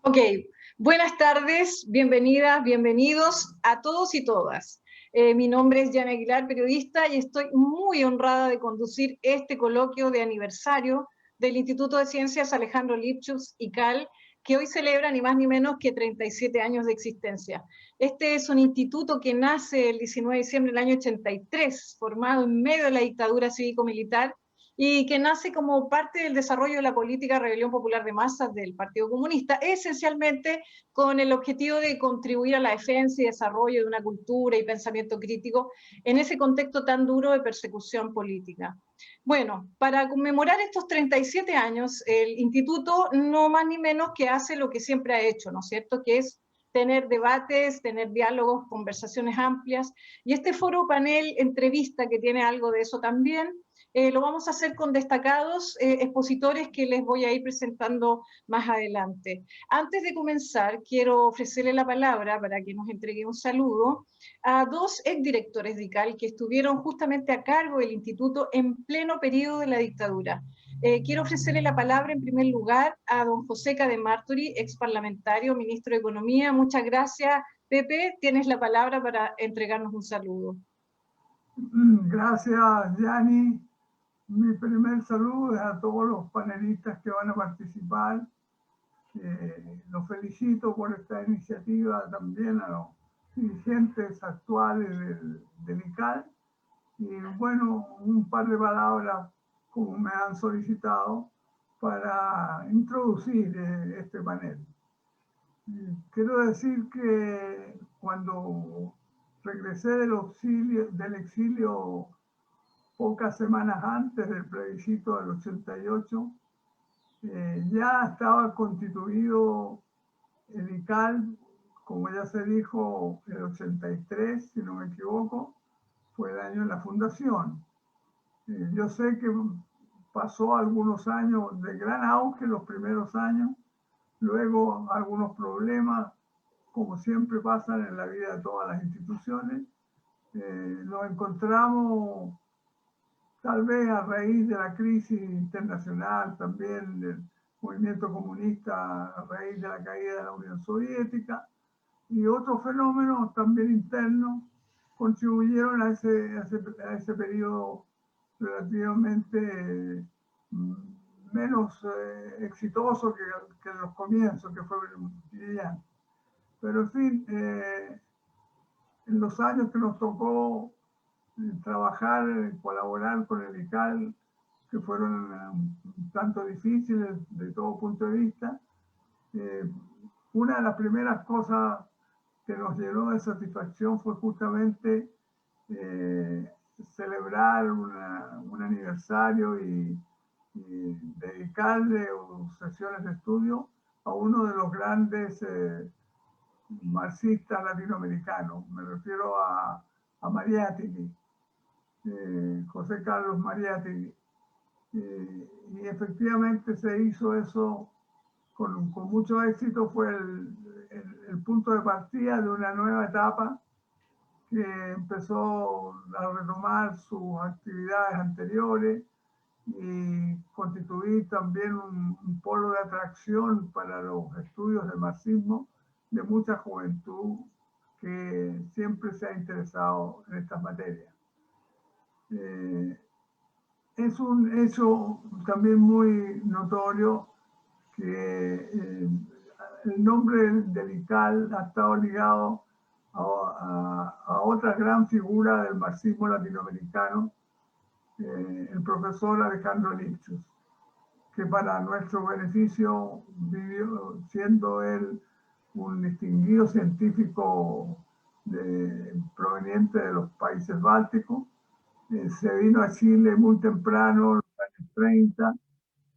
Ok, buenas tardes, bienvenidas, bienvenidos a todos y todas. Mi nombre es Yana Aguilar, periodista, y estoy muy honrada de conducir este coloquio de aniversario del Instituto de Ciencias Alejandro Lipschutz ICAL, que hoy celebra ni más ni menos que 37 años de existencia. Este es un instituto que nace el 19 de diciembre del año 83, formado en medio de la dictadura cívico-militar, y que nace como parte del desarrollo de la política Rebelión Popular de Masas del Partido Comunista, esencialmente con el objetivo de contribuir a la defensa y desarrollo de una cultura y pensamiento crítico en ese contexto tan duro de persecución política. Bueno, para conmemorar estos 37 años, el instituto no más ni menos que hace lo que siempre ha hecho, ¿no es cierto?, que es tener debates, tener diálogos, conversaciones amplias, y este foro panel entrevista que tiene algo de eso también, lo vamos a hacer con destacados expositores que les voy a ir presentando más adelante. Antes de comenzar, quiero ofrecerle la palabra para que nos entregue un saludo a dos exdirectores de ICAL que estuvieron justamente a cargo del instituto en pleno periodo de la dictadura. Quiero ofrecerle la palabra en primer lugar a don José Cademartori, ex parlamentario, ministro de Economía. Muchas gracias, Pepe. Tienes la palabra para entregarnos un saludo. Gracias, Yani. Mi primer saludo es a todos los panelistas que van a participar. Los felicito por esta iniciativa, también a los dirigentes actuales del ICAL. Y bueno, un par de palabras, como me han solicitado, para introducir este panel. Quiero decir que cuando regresé del exilio pocas semanas antes del plebiscito del 88, ya estaba constituido el ICAL, como ya se dijo, el 83, si no me equivoco, fue el año de la fundación. Yo sé que pasó algunos años de gran auge, los primeros años, luego algunos problemas, como siempre pasan en la vida de todas las instituciones. Nos encontramos tal vez a raíz de la crisis internacional, también del movimiento comunista a raíz de la caída de la Unión Soviética, y otros fenómenos también internos contribuyeron a ese periodo relativamente menos exitoso que los comienzos, que fue brillante. Pero en fin, en los años que nos tocó trabajar, colaborar con el ICAL, que fueron un tanto difíciles de todo punto de vista, una de las primeras cosas que nos llenó de satisfacción fue justamente celebrar un aniversario y dedicarle sesiones de estudio a uno de los grandes marxistas latinoamericanos. Me refiero a Mariátegui, José Carlos Mariátegui. Y efectivamente se hizo eso con mucho éxito. Fue el punto de partida de una nueva etapa que empezó a retomar sus actividades anteriores y constituir también un polo de atracción para los estudios del marxismo de mucha juventud que siempre se ha interesado en estas materias. Es un hecho también muy notorio que el nombre del ICAL ha estado ligado a otra gran figura del marxismo latinoamericano, el profesor Alejandro Lipschutz, que para nuestro beneficio vivió, siendo él un distinguido científico proveniente de los países bálticos. Se vino a Chile muy temprano, en los años 30,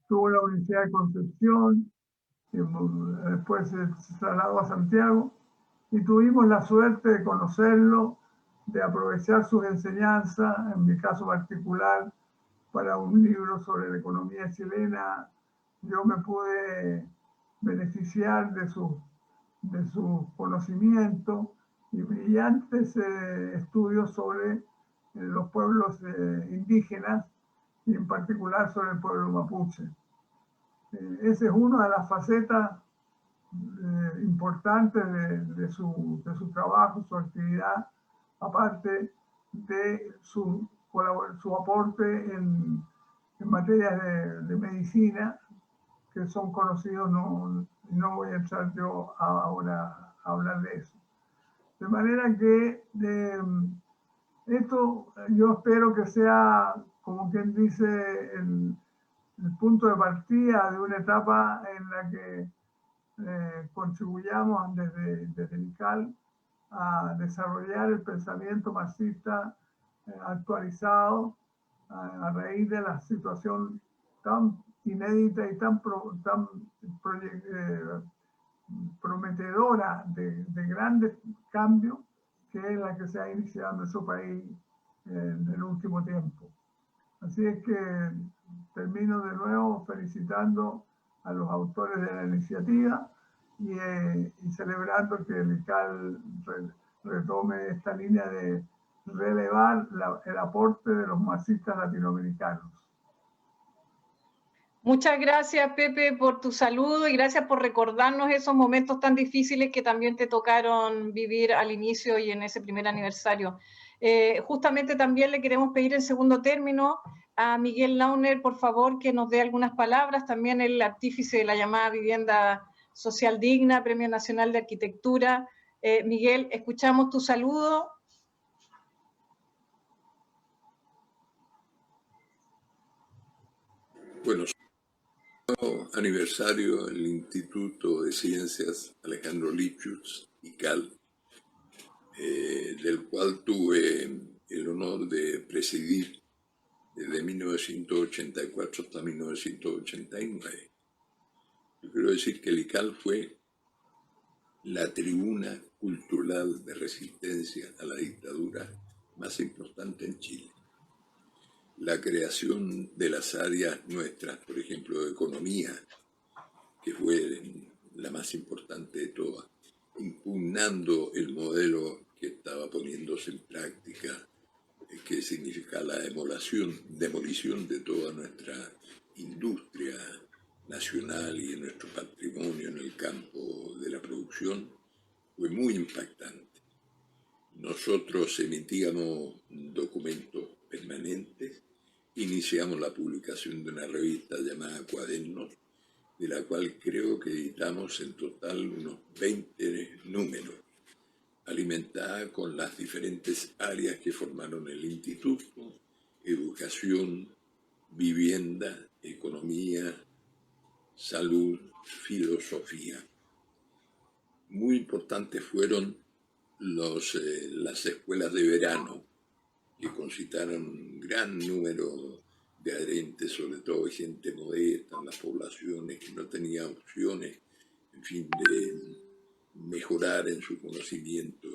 estuvo en la Universidad de Concepción, después se trasladó a Santiago, y tuvimos la suerte de conocerlo, de aprovechar sus enseñanzas, en mi caso particular, para un libro sobre la economía chilena. Yo me pude beneficiar de su conocimiento y brillantes estudios sobre los pueblos indígenas, y en particular sobre el pueblo mapuche. Esa es una de las facetas importantes de su trabajo, su actividad, aparte de su aporte en materias de medicina, que son conocidos, no voy a entrar yo ahora a hablar de eso. De manera que esto yo espero que sea, como quien dice, el punto de partida de una etapa en la que contribuyamos desde el ICAL a desarrollar el pensamiento marxista actualizado a raíz de la situación tan inédita y tan prometedora de grandes cambios que es la que se ha iniciado en nuestro país en el último tiempo. Así es que termino de nuevo felicitando a los autores de la iniciativa y celebrando que el ICAL retome esta línea de relevar el aporte de los marxistas latinoamericanos. Muchas gracias, Pepe, por tu saludo y gracias por recordarnos esos momentos tan difíciles que también te tocaron vivir al inicio y en ese primer aniversario. Justamente también le queremos pedir en segundo término a Miguel Launer, por favor, que nos dé algunas palabras, también el artífice de la llamada vivienda social digna, Premio Nacional de Arquitectura. Miguel, escuchamos tu saludo. Bueno, aniversario del Instituto de Ciencias Alejandro Lipschutz, ICAL, del cual tuve el honor de presidir desde 1984 hasta 1989. Yo quiero decir que el ICAL fue la tribuna cultural de resistencia a la dictadura más importante en Chile. La creación de las áreas nuestras, por ejemplo, de economía, que fue la más importante de todas, impugnando el modelo que estaba poniéndose en práctica, que significa la demolición de toda nuestra industria nacional y de nuestro patrimonio en el campo de la producción, fue muy impactante. Nosotros emitíamos documentos permanentes, iniciamos la publicación de una revista llamada Cuadernos, de la cual creo que editamos en total unos 20 números, alimentada con las diferentes áreas que formaron el instituto: educación, vivienda, economía, salud, filosofía. Muy importantes fueron las escuelas de verano, que concitaron un gran número de adherentes, sobre todo gente modesta en las poblaciones que no tenía opciones, en fin, de mejorar en su conocimiento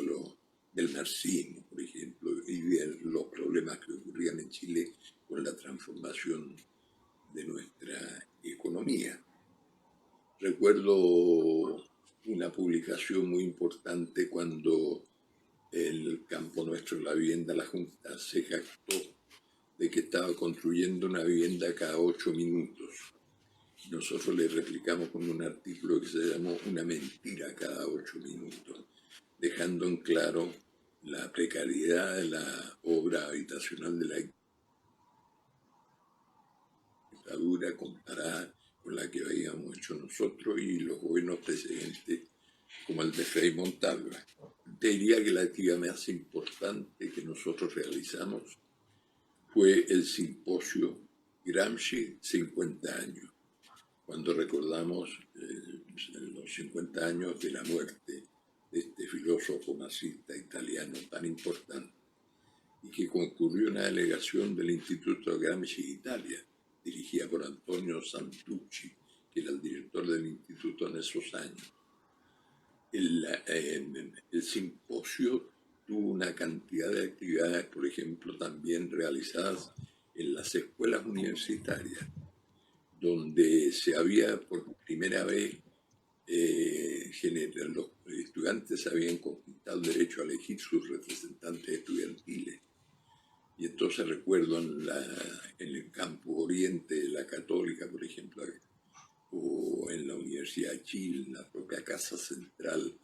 del marxismo, por ejemplo, y de los problemas que ocurrían en Chile con la transformación de nuestra economía. Recuerdo una publicación muy importante cuando el campo nuestro, la vivienda, la Junta se jactó de que estaba construyendo una vivienda cada 8 minutos. Nosotros le replicamos con un artículo que se llamó Una mentira cada 8 minutos, dejando en claro la precariedad de la obra habitacional de la dictadura comparada con la que habíamos hecho nosotros y los gobiernos precedentes, como el de Frei Montalva. Te diría que la actividad más importante que nosotros realizamos fue el simposio Gramsci 50 años, cuando recordamos los 50 años de la muerte de este filósofo marxista italiano tan importante, y que concurrió una delegación del Instituto Gramsci Italia, dirigida por Antonio Santucci, que era el director del instituto en esos años. El simposio tuvo una cantidad de actividades, por ejemplo, también realizadas en las escuelas universitarias, donde se había por primera vez, los estudiantes habían conquistado el derecho a elegir sus representantes estudiantiles. Y entonces recuerdo en el campo oriente de la Católica, por ejemplo, o en la Universidad de Chile, en la propia Casa Central,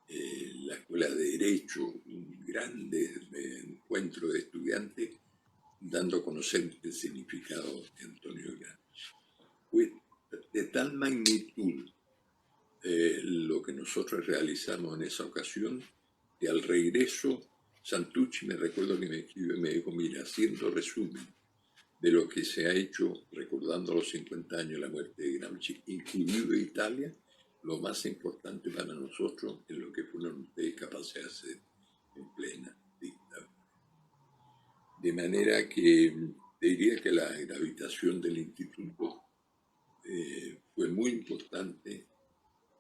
la Escuela de Derecho, un grande encuentro de estudiantes dando a conocer el significado de Antonio Gramsci. Fue de tal magnitud lo que nosotros realizamos en esa ocasión, que al regreso Santucci, me recuerdo que me escribió y me dijo, mira, haciendo resumen de lo que se ha hecho recordando los 50 años de la muerte de Gramsci, incluido Italia, lo más importante para nosotros es lo que fueron ustedes capaces de hacer en plena dictadura. De manera que te diría que la gravitación del instituto fue muy importante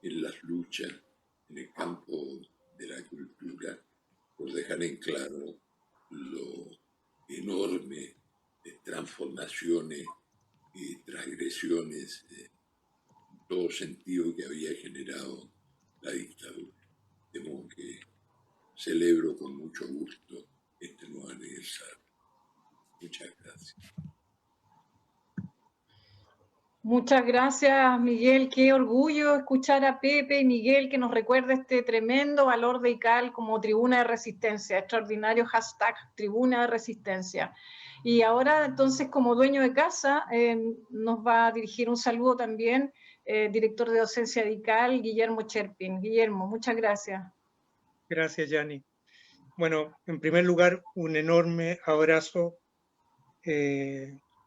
en las luchas en el campo de la cultura, por dejar en claro lo enorme de transformaciones y transgresiones en todo sentido que había generado la dictadura. De modo que celebro con mucho gusto este nuevo aniversario. Muchas gracias. Muchas gracias, Miguel. Qué orgullo escuchar a Pepe y Miguel que nos recuerda este tremendo valor de ICAL como tribuna de resistencia, extraordinario hashtag tribuna de resistencia. Y ahora, entonces, como dueño de casa, nos va a dirigir un saludo también, director de docencia de ICAL, Guillermo Cherpin. Guillermo, muchas gracias. Gracias, Yani. Bueno, en primer lugar, un enorme abrazo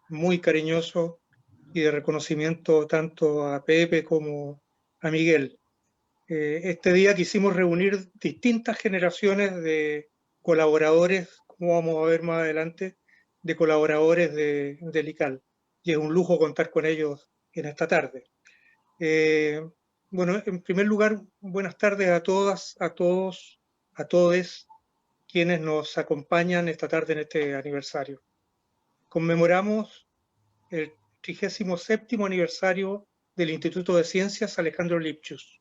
muy cariñoso y de reconocimiento tanto a Pepe como a Miguel. Este día quisimos reunir distintas generaciones de colaboradores, como vamos a ver más adelante, de colaboradores del ICAL. Y es un lujo contar con ellos en esta tarde. Bueno, en primer lugar, buenas tardes a todas, a todos, a todes quienes nos acompañan esta tarde en este aniversario. Conmemoramos el 37º aniversario del Instituto de Ciencias Alejandro Lipchus.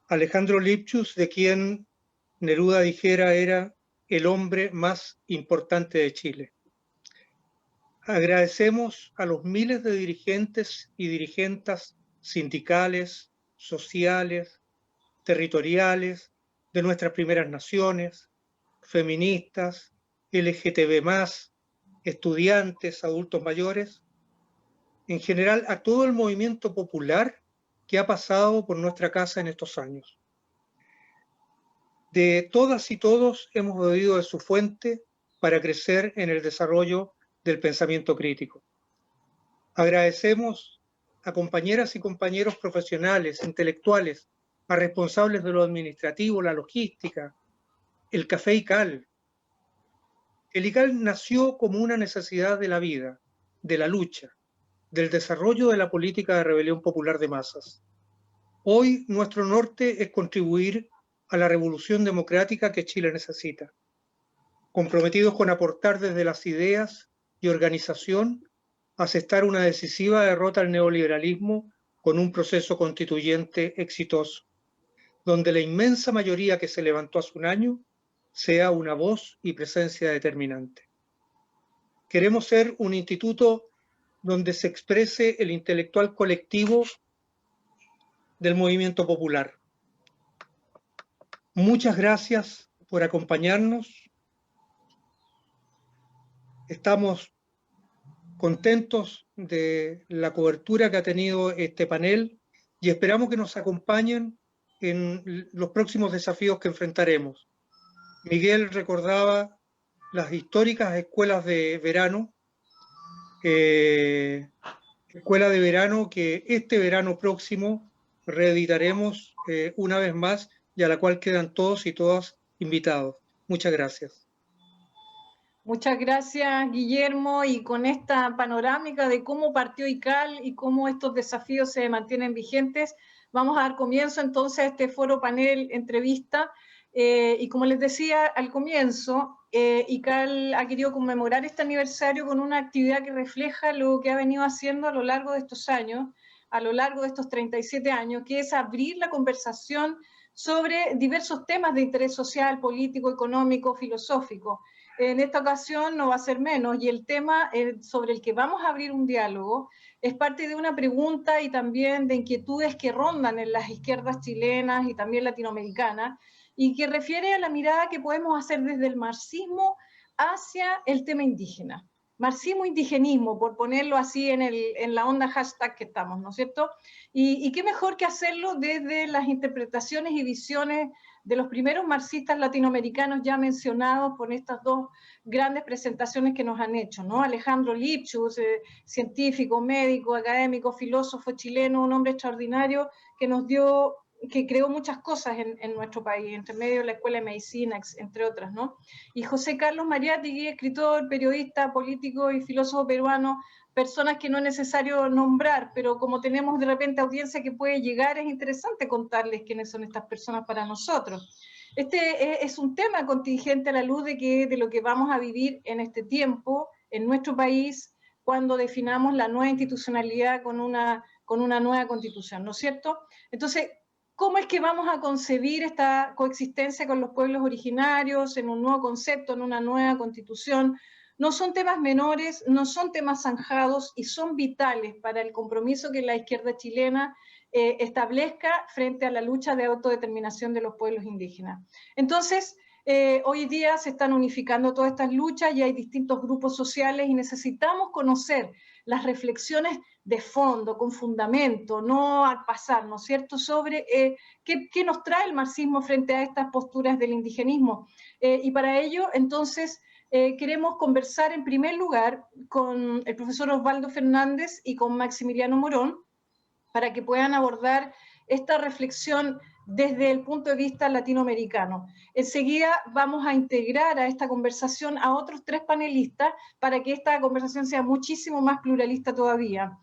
Alejandro Lipchus, de quien Neruda dijera era el hombre más importante de Chile. Agradecemos a los miles de dirigentes y dirigentas sindicales, sociales, territoriales, de nuestras primeras naciones, feministas, LGTB+, estudiantes, adultos mayores, en general a todo el movimiento popular que ha pasado por nuestra casa en estos años. De todas y todos hemos bebido de su fuente para crecer en el desarrollo del pensamiento crítico. Agradecemos a compañeras y compañeros profesionales, intelectuales, a responsables de lo administrativo, la logística, el café ICAL. El ICAL nació como una necesidad de la vida, de la lucha, del desarrollo de la política de rebelión popular de masas. Hoy nuestro norte es contribuir a la revolución democrática que Chile necesita, comprometidos con aportar desde las ideas y organización a asestar una decisiva derrota al neoliberalismo con un proceso constituyente exitoso, donde la inmensa mayoría que se levantó hace un año sea una voz y presencia determinante. Queremos ser un instituto donde se exprese el intelectual colectivo del movimiento popular. Muchas gracias por acompañarnos. Estamos contentos de la cobertura que ha tenido este panel y esperamos que nos acompañen en los próximos desafíos que enfrentaremos. Miguel recordaba las históricas escuelas de verano, escuela de verano que este verano próximo reeditaremos una vez más y a la cual quedan todos y todas invitados. Muchas gracias. Muchas gracias, Guillermo, y con esta panorámica de cómo partió ICAL y cómo estos desafíos se mantienen vigentes, vamos a dar comienzo entonces a este foro panel entrevista. Y como les decía al comienzo, ICAL ha querido conmemorar este aniversario con una actividad que refleja lo que ha venido haciendo a lo largo de estos años, a lo largo de estos 37 años, que es abrir la conversación sobre diversos temas de interés social, político, económico, filosófico. En esta ocasión no va a ser menos, y el tema sobre el que vamos a abrir un diálogo es parte de una pregunta y también de inquietudes que rondan en las izquierdas chilenas y también latinoamericanas, y que refiere a la mirada que podemos hacer desde el marxismo hacia el tema indígena. Marxismo-indigenismo, por ponerlo así en la onda hashtag que estamos, ¿no es cierto? Y qué mejor que hacerlo desde las interpretaciones y visiones de los primeros marxistas latinoamericanos ya mencionados por estas dos grandes presentaciones que nos han hecho, ¿no? Alejandro Lipschutz, científico, médico, académico, filósofo chileno, un hombre extraordinario que nos dio, que creó muchas cosas en nuestro país, entre medio de la Escuela de Medicina, entre otras, ¿no? Y José Carlos Mariátegui, escritor, periodista, político y filósofo peruano, personas que no es necesario nombrar, pero como tenemos de repente audiencia que puede llegar, es interesante contarles quiénes son estas personas para nosotros. Este es un tema contingente a la luz de lo que vamos a vivir en este tiempo, en nuestro país, cuando definamos la nueva institucionalidad con una nueva constitución, ¿no es cierto? Entonces, ¿cómo es que vamos a concebir esta coexistencia con los pueblos originarios en un nuevo concepto, en una nueva constitución? No son temas menores, no son temas zanjados y son vitales para el compromiso que la izquierda chilena establezca frente a la lucha de autodeterminación de los pueblos indígenas. Entonces, hoy día se están unificando todas estas luchas y hay distintos grupos sociales y necesitamos conocer las reflexiones de fondo, con fundamento, no al pasar, ¿no es cierto?, sobre qué nos trae el marxismo frente a estas posturas del indigenismo. Y para ello, entonces, queremos conversar en primer lugar con el profesor Osvaldo Fernández y con Maximiliano Morón para que puedan abordar esta reflexión desde el punto de vista latinoamericano. Enseguida vamos a integrar a esta conversación a otros 3 panelistas para que esta conversación sea muchísimo más pluralista todavía.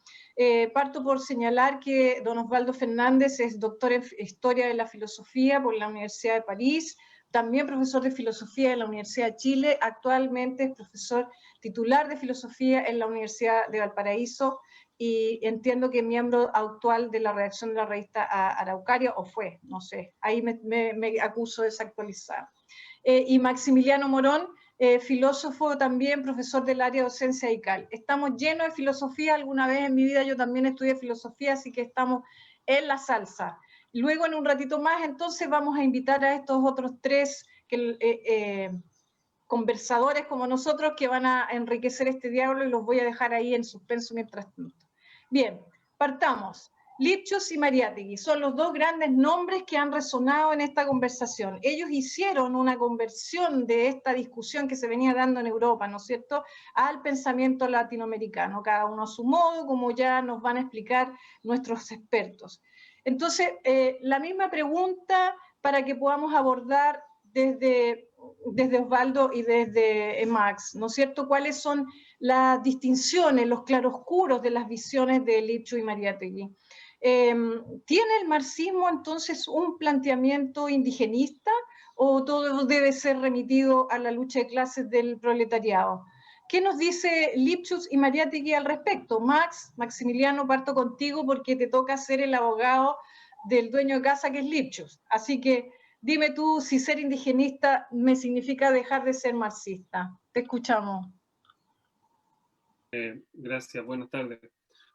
Parto por señalar que don Osvaldo Fernández es doctor en Historia de la Filosofía por la Universidad de París, también profesor de Filosofía en la Universidad de Chile, actualmente es profesor titular de Filosofía en la Universidad de Valparaíso, y entiendo que miembro actual de la redacción de la revista Araucaria, o fue, no sé, ahí me acuso de desactualizar. Y Maximiliano Morón, filósofo también, profesor del área de docencia ICAL. Estamos llenos de filosofía, alguna vez en mi vida yo también estudié filosofía, así que estamos en la salsa. Luego, en un ratito más, entonces vamos a invitar a estos otros 3 conversadores como nosotros que van a enriquecer este diálogo y los voy a dejar ahí en suspenso mientras tanto. Bien, partamos. Lipschutz y Mariátegui son los 2 grandes nombres que han resonado en esta conversación. Ellos hicieron una conversión de esta discusión que se venía dando en Europa, ¿no es cierto?, al pensamiento latinoamericano, cada uno a su modo, como ya nos van a explicar nuestros expertos. Entonces, la misma pregunta para que podamos abordar desde Osvaldo y desde Max, ¿no es cierto?, ¿cuáles son las distinciones, los claroscuros de las visiones de Lipschutz y Mariátegui? ¿Tiene el marxismo entonces un planteamiento indigenista o todo debe ser remitido a la lucha de clases del proletariado? ¿Qué nos dice Lipschutz y Mariátegui al respecto? Maximiliano, parto contigo porque te toca ser el abogado del dueño de casa que es Lipschutz. Así que dime tú si ser indigenista me significa dejar de ser marxista. Te escuchamos. Gracias, buenas tardes.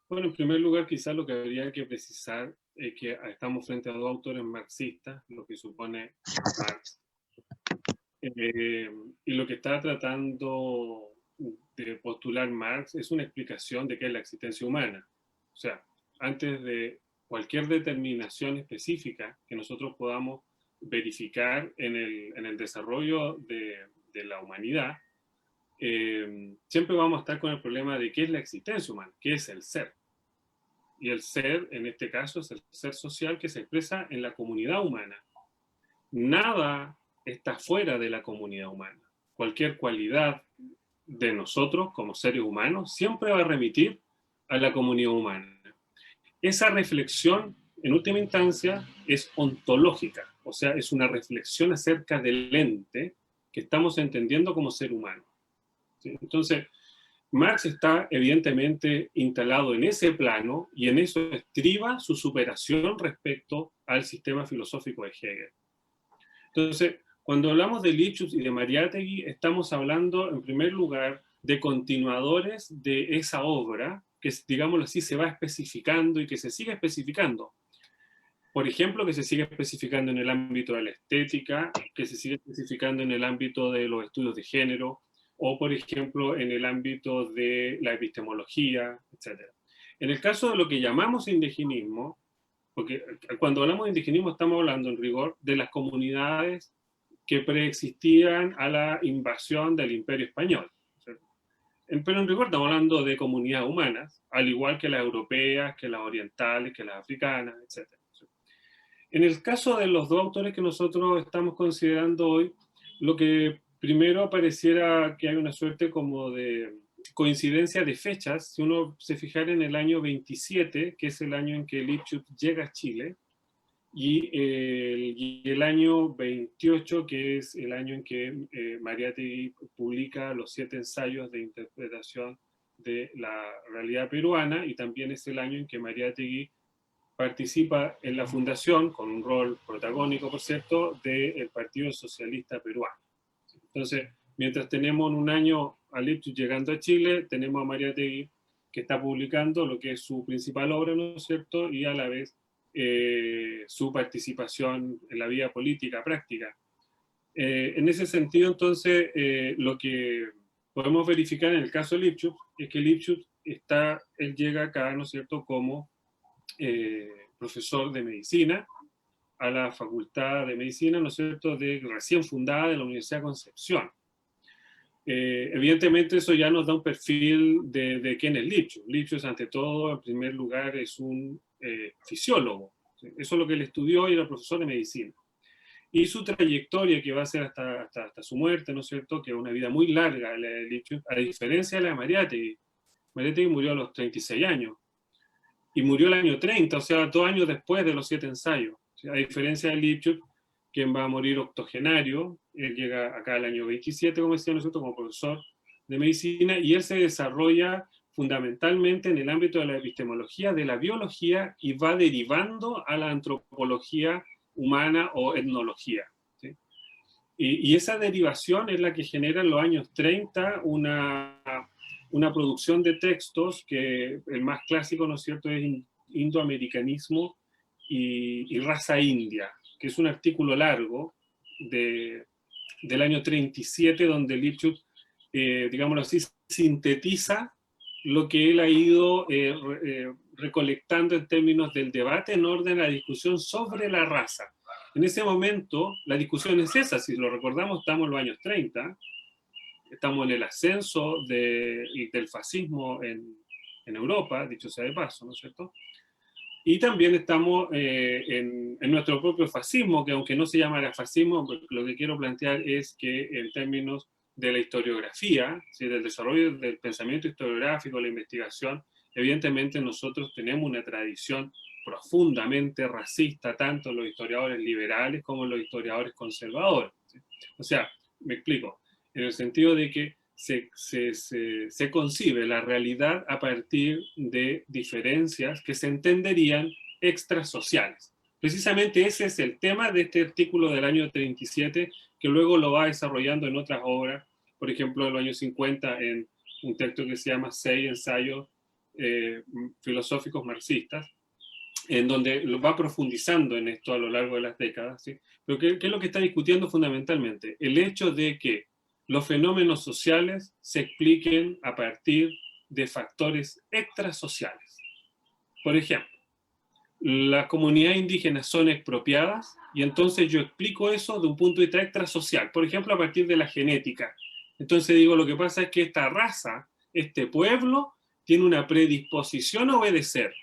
Bueno, en primer lugar, quizás lo que habría que precisar es que estamos frente a 2 autores marxistas, lo que supone Marx. Y lo que está tratando de postular Marx es una explicación de qué es la existencia humana. O sea, antes de cualquier determinación específica que nosotros podamos verificar en el desarrollo de la humanidad, siempre vamos a estar con el problema de qué es la existencia humana, qué es el ser. Y el ser, en este caso, es el ser social que se expresa en la comunidad humana. Nada está fuera de la comunidad humana. Cualquier cualidad de nosotros como seres humanos siempre va a remitir a la comunidad humana. Esa reflexión, en última instancia, es ontológica, o sea, es una reflexión acerca del ente que estamos entendiendo como ser humano. ¿Sí? Entonces, Marx está evidentemente instalado en ese plano y en eso estriba su superación respecto al sistema filosófico de Hegel. Entonces, cuando hablamos de Lipschutz y de Mariátegui, estamos hablando en primer lugar de continuadores de esa obra que, digámoslo así, se va especificando y que se sigue especificando. Por ejemplo, que se sigue especificando en el ámbito de la estética, que se sigue especificando en el ámbito de los estudios de género, o por ejemplo en el ámbito de la epistemología, etc. En el caso de lo que llamamos indigenismo, porque cuando hablamos de indigenismo estamos hablando en rigor de las comunidades que preexistían a la invasión del Imperio Español. Pero en rigor estamos hablando de comunidades humanas, al igual que las europeas, que las orientales, que las africanas, etc. En el caso de los dos autores que nosotros estamos considerando hoy, lo que primero pareciera que hay una suerte como de coincidencia de fechas, si uno se fijara en el año 27, que es el año en que Lipschutz llega a Chile, y el año 28, que es el año en que Mariátegui publica los 7 ensayos de interpretación de la realidad peruana, y también es el año en que Mariátegui participa en la fundación, con un rol protagónico, por cierto, del Partido Socialista Peruano. Entonces, mientras tenemos en un año a Lipschutz llegando a Chile, tenemos a Mariátegui que está publicando lo que es su principal obra, ¿no es cierto?, y a la vez su participación en la vida política práctica. En ese sentido, entonces, lo que podemos verificar en el caso de Lipschutz es que Lipschutz él llega acá, ¿no es cierto?, como profesor de medicina a la Facultad de Medicina, ¿no es cierto?, recién fundada de la Universidad de Concepción. Evidentemente eso ya nos da un perfil de quién es Lipschutz. Lipschutz, ante todo, en primer lugar, es un fisiólogo. ¿Sí? Eso es lo que él estudió y era profesor de medicina. Y su trayectoria, que va a ser hasta su muerte, ¿no es cierto?, que es una vida muy larga, la de Lipschutz, a diferencia de la de Mariátegui. Mariátegui murió a los 36 años. Y murió el año 30, o sea, 2 años después de los 7 ensayos. ¿Sí? A diferencia de Lipschutz, quien va a morir octogenario, él llega acá al año 27, como decía nosotros, como profesor de medicina, y él se desarrolla fundamentalmente en el ámbito de la epistemología, de la biología, y va derivando a la antropología humana o etnología. ¿Sí? Y esa derivación es la que genera en los años 30 una producción de textos que el más clásico, ¿no es cierto?, es Indoamericanismo y raza india, que es un artículo largo del año 37, donde Lipschutz, digámoslo así, sintetiza lo que él ha ido recolectando en términos del debate en orden a la discusión sobre la raza. En ese momento, la discusión es esa, si lo recordamos, estamos en los años 30, estamos en el ascenso del fascismo en Europa, dicho sea de paso, ¿no es cierto? Y también estamos en nuestro propio fascismo, que aunque no se llama fascismo, lo que quiero plantear es que en términos de la historiografía, ¿sí?, del desarrollo del pensamiento historiográfico, la investigación, evidentemente nosotros tenemos una tradición profundamente racista, tanto los historiadores liberales como los historiadores conservadores. ¿Sí? O sea, me explico, en el sentido de que se concibe la realidad a partir de diferencias que se entenderían extrasociales. Precisamente ese es el tema de este artículo del año 37, que luego lo va desarrollando en otras obras, por ejemplo, en los años 50, en un texto que se llama 6 ensayos filosóficos marxistas, en donde lo va profundizando en esto a lo largo de las décadas. ¿Sí? Pero ¿qué es lo que está discutiendo fundamentalmente? El hecho de que los fenómenos sociales se expliquen a partir de factores extrasociales. Por ejemplo, las comunidades indígenas son expropiadas y entonces yo explico eso de un punto de vista extrasocial, por ejemplo, a partir de la genética. Entonces digo, lo que pasa es que esta raza, este pueblo, tiene una predisposición a obedecer,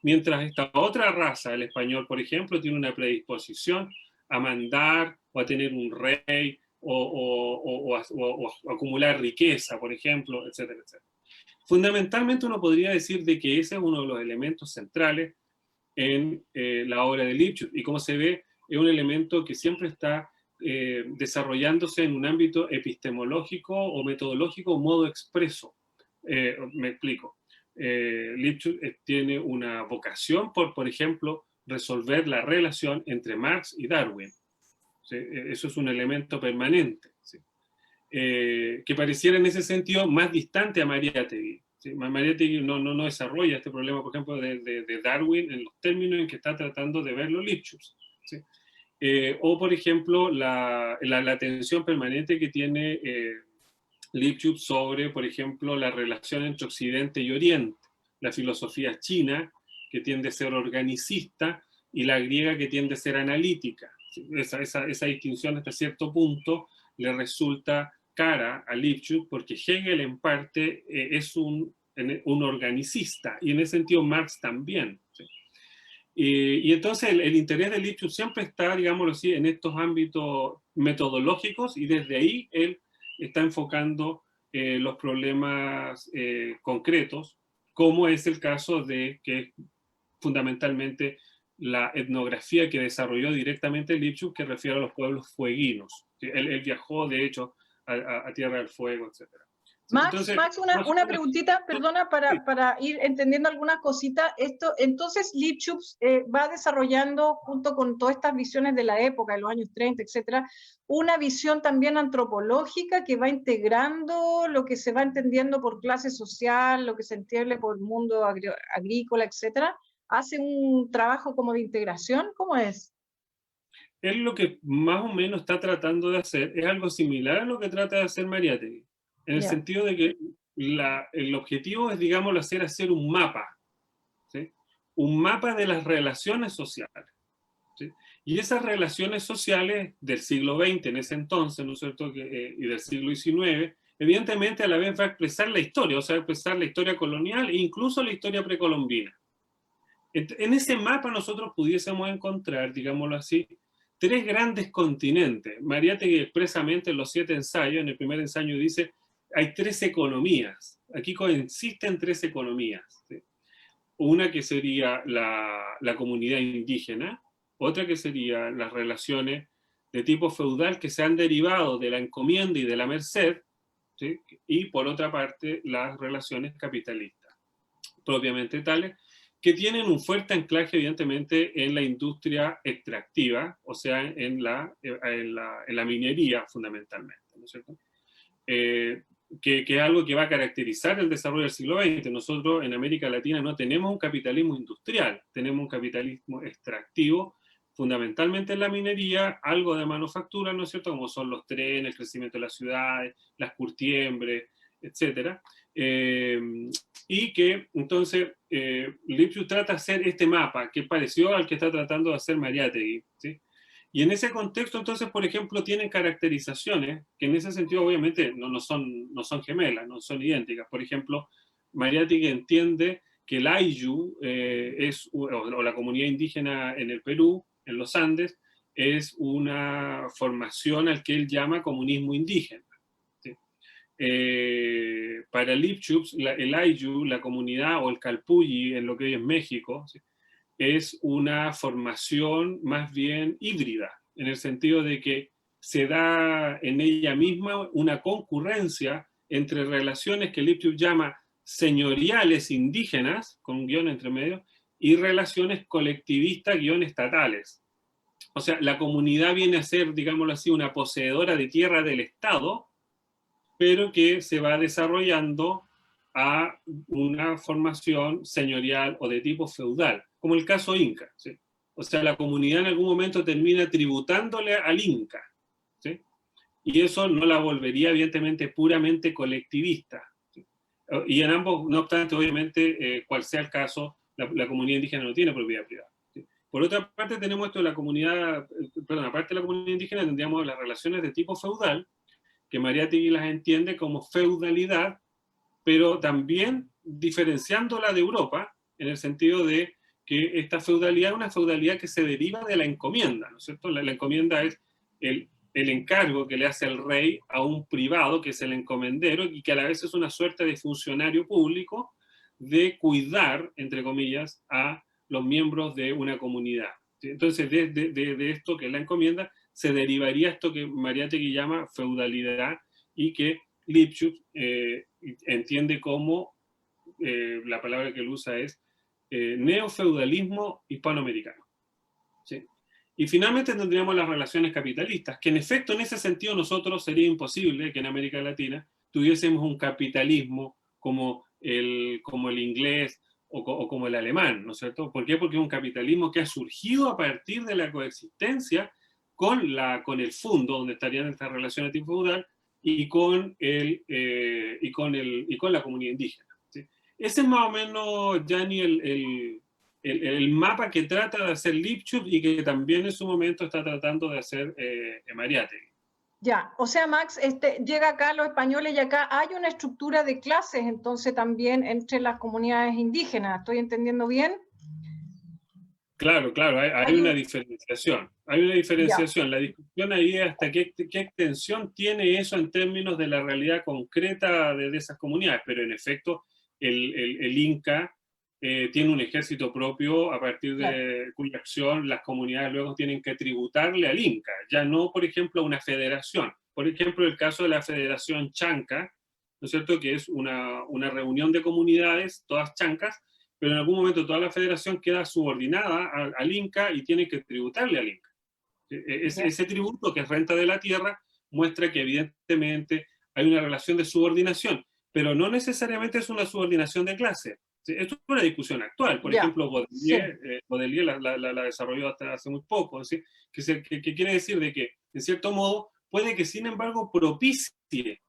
mientras esta otra raza, el español, por ejemplo, tiene una predisposición a mandar o a tener un rey, o acumular riqueza, por ejemplo, etcétera, etcétera. Fundamentalmente uno podría decir de que ese es uno de los elementos centrales en la obra de Lipschutz, y como se ve, es un elemento que siempre está desarrollándose en un ámbito epistemológico o metodológico, modo expreso. Me explico. Lipschutz tiene una vocación por ejemplo, resolver la relación entre Marx y Darwin. ¿Sí? Eso es un elemento permanente, ¿sí? Que pareciera en ese sentido más distante a Mariátegui. ¿sí? Mariátegui no desarrolla este problema, por ejemplo, de Darwin en los términos en que está tratando de verlo Lipschutz, ¿sí? O, por ejemplo, la atención permanente que tiene Lipschutz sobre, por ejemplo, la relación entre Occidente y Oriente, la filosofía china, que tiende a ser organicista, y la griega, que tiende a ser analítica. Esa distinción hasta cierto punto le resulta cara a Lipschutz, porque Hegel en parte es un organicista, y en ese sentido Marx también, ¿sí? Y entonces el interés de Lipschutz siempre está, digámoslo así, en estos ámbitos metodológicos, y desde ahí él está enfocando los problemas concretos, como es el caso de que fundamentalmente la etnografía que desarrolló directamente Lipschutz, que refiere a los pueblos fueguinos. Él viajó, de hecho, a Tierra del Fuego, etc. Max, una preguntita, perdona, para ir entendiendo algunas cositas. Entonces, Lipschutz va desarrollando, junto con todas estas visiones de la época, de los años 30, etcétera, una visión también antropológica que va integrando lo que se va entendiendo por clase social, lo que se entiende por mundo agrícola, etcétera. ¿Hace un trabajo como de integración? ¿Cómo es? Él lo que más o menos está tratando de hacer es algo similar a lo que trata de hacer Mariátegui, en el sentido de que el objetivo es, digámoslo, hacer un mapa, ¿sí? Un mapa de las relaciones sociales, ¿sí? Y esas relaciones sociales del siglo XX en ese entonces, ¿no es cierto?, y del siglo XIX, evidentemente a la vez va a expresar la historia, o sea, expresar la historia colonial e incluso la historia precolombina. En ese mapa nosotros pudiésemos encontrar, digámoslo así, tres grandes continentes. Mariátegui expresamente en los 7 ensayos, en el primer ensayo dice, hay 3 economías. Aquí coexisten 3 economías, ¿sí? Una que sería la comunidad indígena, otra que serían las relaciones de tipo feudal que se han derivado de la encomienda y de la merced, ¿sí? Y por otra parte las relaciones capitalistas, propiamente tales, que tienen un fuerte anclaje evidentemente en la industria extractiva, o sea, en la minería fundamentalmente, ¿no es cierto? Que es algo que va a caracterizar el desarrollo del siglo XX. Nosotros en América Latina no tenemos un capitalismo industrial, tenemos un capitalismo extractivo, fundamentalmente en la minería, algo de manufactura, ¿no es cierto?, como son los trenes, el crecimiento de las ciudades, las curtiembres, etc. Y que entonces Lipschutz trata de hacer este mapa, que es parecido al que está tratando de hacer Mariátegui, ¿sí? Y en ese contexto, entonces, por ejemplo, tienen caracterizaciones que en ese sentido obviamente no son gemelas, no son idénticas. Por ejemplo, Mariátegui entiende que el Ayllu o la comunidad indígena en el Perú, en los Andes, es una formación al que él llama comunismo indígena, ¿sí? Para Lipschutz, el Ayllu, la comunidad, o el Calpulli, en lo que hoy es México, ¿sí?, es una formación más bien híbrida, en el sentido de que se da en ella misma una concurrencia entre relaciones que Lipschutz llama señoriales indígenas, con un guión entre medio, y relaciones colectivistas, estatales. O sea, la comunidad viene a ser, digámoslo así, una poseedora de tierra del Estado, pero que se va desarrollando a una formación señorial o de tipo feudal, como el caso Inca, ¿sí? O sea, la comunidad en algún momento termina tributándole al Inca, ¿sí? Y eso no la volvería evidentemente puramente colectivista, ¿sí? Y en ambos, no obstante, obviamente, cual sea el caso, la comunidad indígena no tiene propiedad privada, ¿sí? Por otra parte tenemos esto de la comunidad, aparte de la comunidad indígena tendríamos las relaciones de tipo feudal, que Mariátegui las entiende como feudalidad, pero también diferenciándola de Europa, en el sentido de que esta feudalidad es una feudalidad que se deriva de la encomienda, ¿no es cierto? La encomienda es el encargo que le hace el rey a un privado, que es el encomendero, y que a la vez es una suerte de funcionario público de cuidar, entre comillas, a los miembros de una comunidad, ¿sí? Entonces, de esto que es la encomienda, se derivaría esto que Mariátegui llama feudalidad, y que Lipschutz entiende como, la palabra que él usa es neofeudalismo hispanoamericano, ¿sí? Y finalmente tendríamos las relaciones capitalistas, que en efecto en ese sentido nosotros sería imposible que en América Latina tuviésemos un capitalismo como como el inglés o como el alemán, ¿no es cierto? ¿Por qué? Porque es un capitalismo que ha surgido a partir de la coexistencia con el fundo, donde estarían estas relaciones antifeudal, y con la comunidad indígena, ¿sí? Ese es más o menos, Gianni, el mapa que trata de hacer Lipschutz y que también en su momento está tratando de hacer Mariátegui. Ya, o sea, Max, llega acá los españoles y acá hay una estructura de clases, entonces también entre las comunidades indígenas. ¿Estoy entendiendo bien? Claro, hay una diferenciación. Hay una diferenciación. La discusión ahí es hasta qué extensión tiene eso en términos de la realidad concreta de esas comunidades, pero en efecto el Inca tiene un ejército propio a partir de cuya acción las comunidades luego tienen que tributarle al Inca, ya no, por ejemplo, a una federación. Por ejemplo, el caso de la Federación Chanca, ¿no es cierto?, que es una reunión de comunidades, todas chancas, pero en algún momento toda la federación queda subordinada al Inca y tiene que tributarle al Inca. Ese tributo, que es renta de la tierra, muestra que evidentemente hay una relación de subordinación, pero no necesariamente es una subordinación de clase. Esto es una discusión actual. Por ejemplo, Baudelaire la desarrolló hasta hace muy poco, ¿sí? que quiere decir de que, en cierto modo, puede que, sin embargo, propicie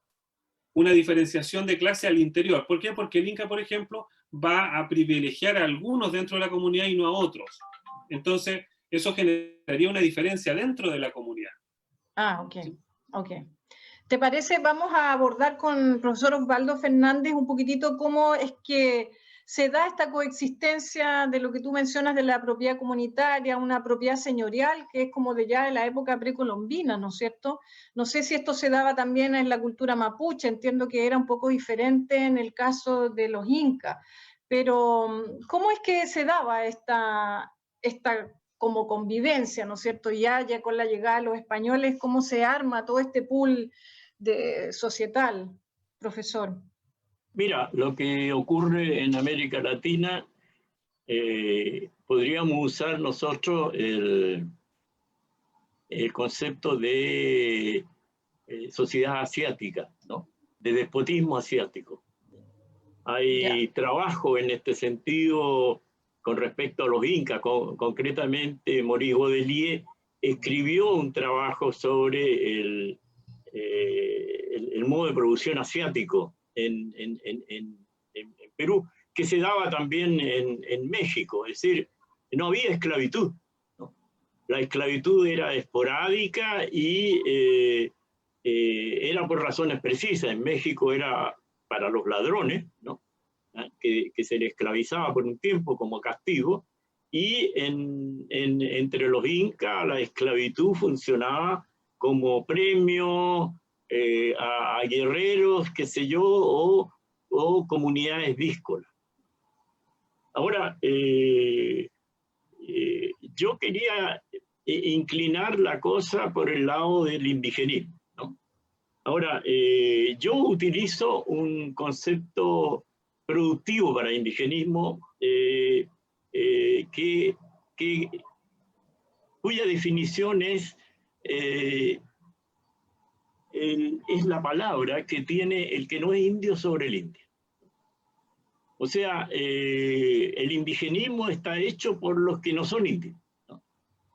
una diferenciación de clase al interior. ¿Por qué? Porque el Inca, por ejemplo, va a privilegiar a algunos dentro de la comunidad y no a otros. Entonces, eso generaría una diferencia dentro de la comunidad. Ah, ok. ¿Te parece? Vamos a abordar con el profesor Osvaldo Fernández un poquitito cómo es que se da esta coexistencia de lo que tú mencionas de la propiedad comunitaria, una propiedad señorial, que es como de ya de la época precolombina, ¿no es cierto? No sé si esto se daba también en la cultura mapuche, entiendo que era un poco diferente en el caso de los incas, pero ¿cómo es que se daba esta como convivencia, ¿no es cierto? Ya con la llegada de los españoles, ¿cómo se arma todo este pool societal, profesor? Mira, lo que ocurre en América Latina, podríamos usar nosotros el concepto de sociedad asiática, ¿no? De despotismo asiático. Hay trabajo en este sentido con respecto a los incas. Concretamente, Maurice Godelier escribió un trabajo sobre el modo de producción asiático en Perú, que se daba también en México. Es decir, no había esclavitud, ¿no? La esclavitud era esporádica y era por razones precisas. En México era para los ladrones, ¿no? Que se les esclavizaba por un tiempo como castigo, y entre los incas la esclavitud funcionaba como premio a guerreros, qué sé yo, o comunidades díscolas. Ahora, yo quería inclinar la cosa por el lado del indigenismo, ¿no? Ahora, yo utilizo un concepto productivo para indigenismo cuya definición es la palabra que tiene el que no es indio sobre el indio. O sea, el indigenismo está hecho por los que no son indios, ¿no?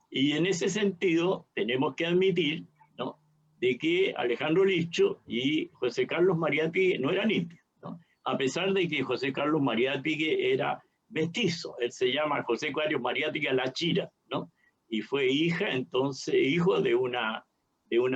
Y en ese sentido tenemos que admitir, ¿no?, de que Alejandro Lipschutz y José Carlos Mariátegui no eran indios, ¿no? A pesar de que José Carlos Mariátegui era mestizo. Él se llama José Carlos Mariátegui Lachira, ¿no? Y fue hijo de una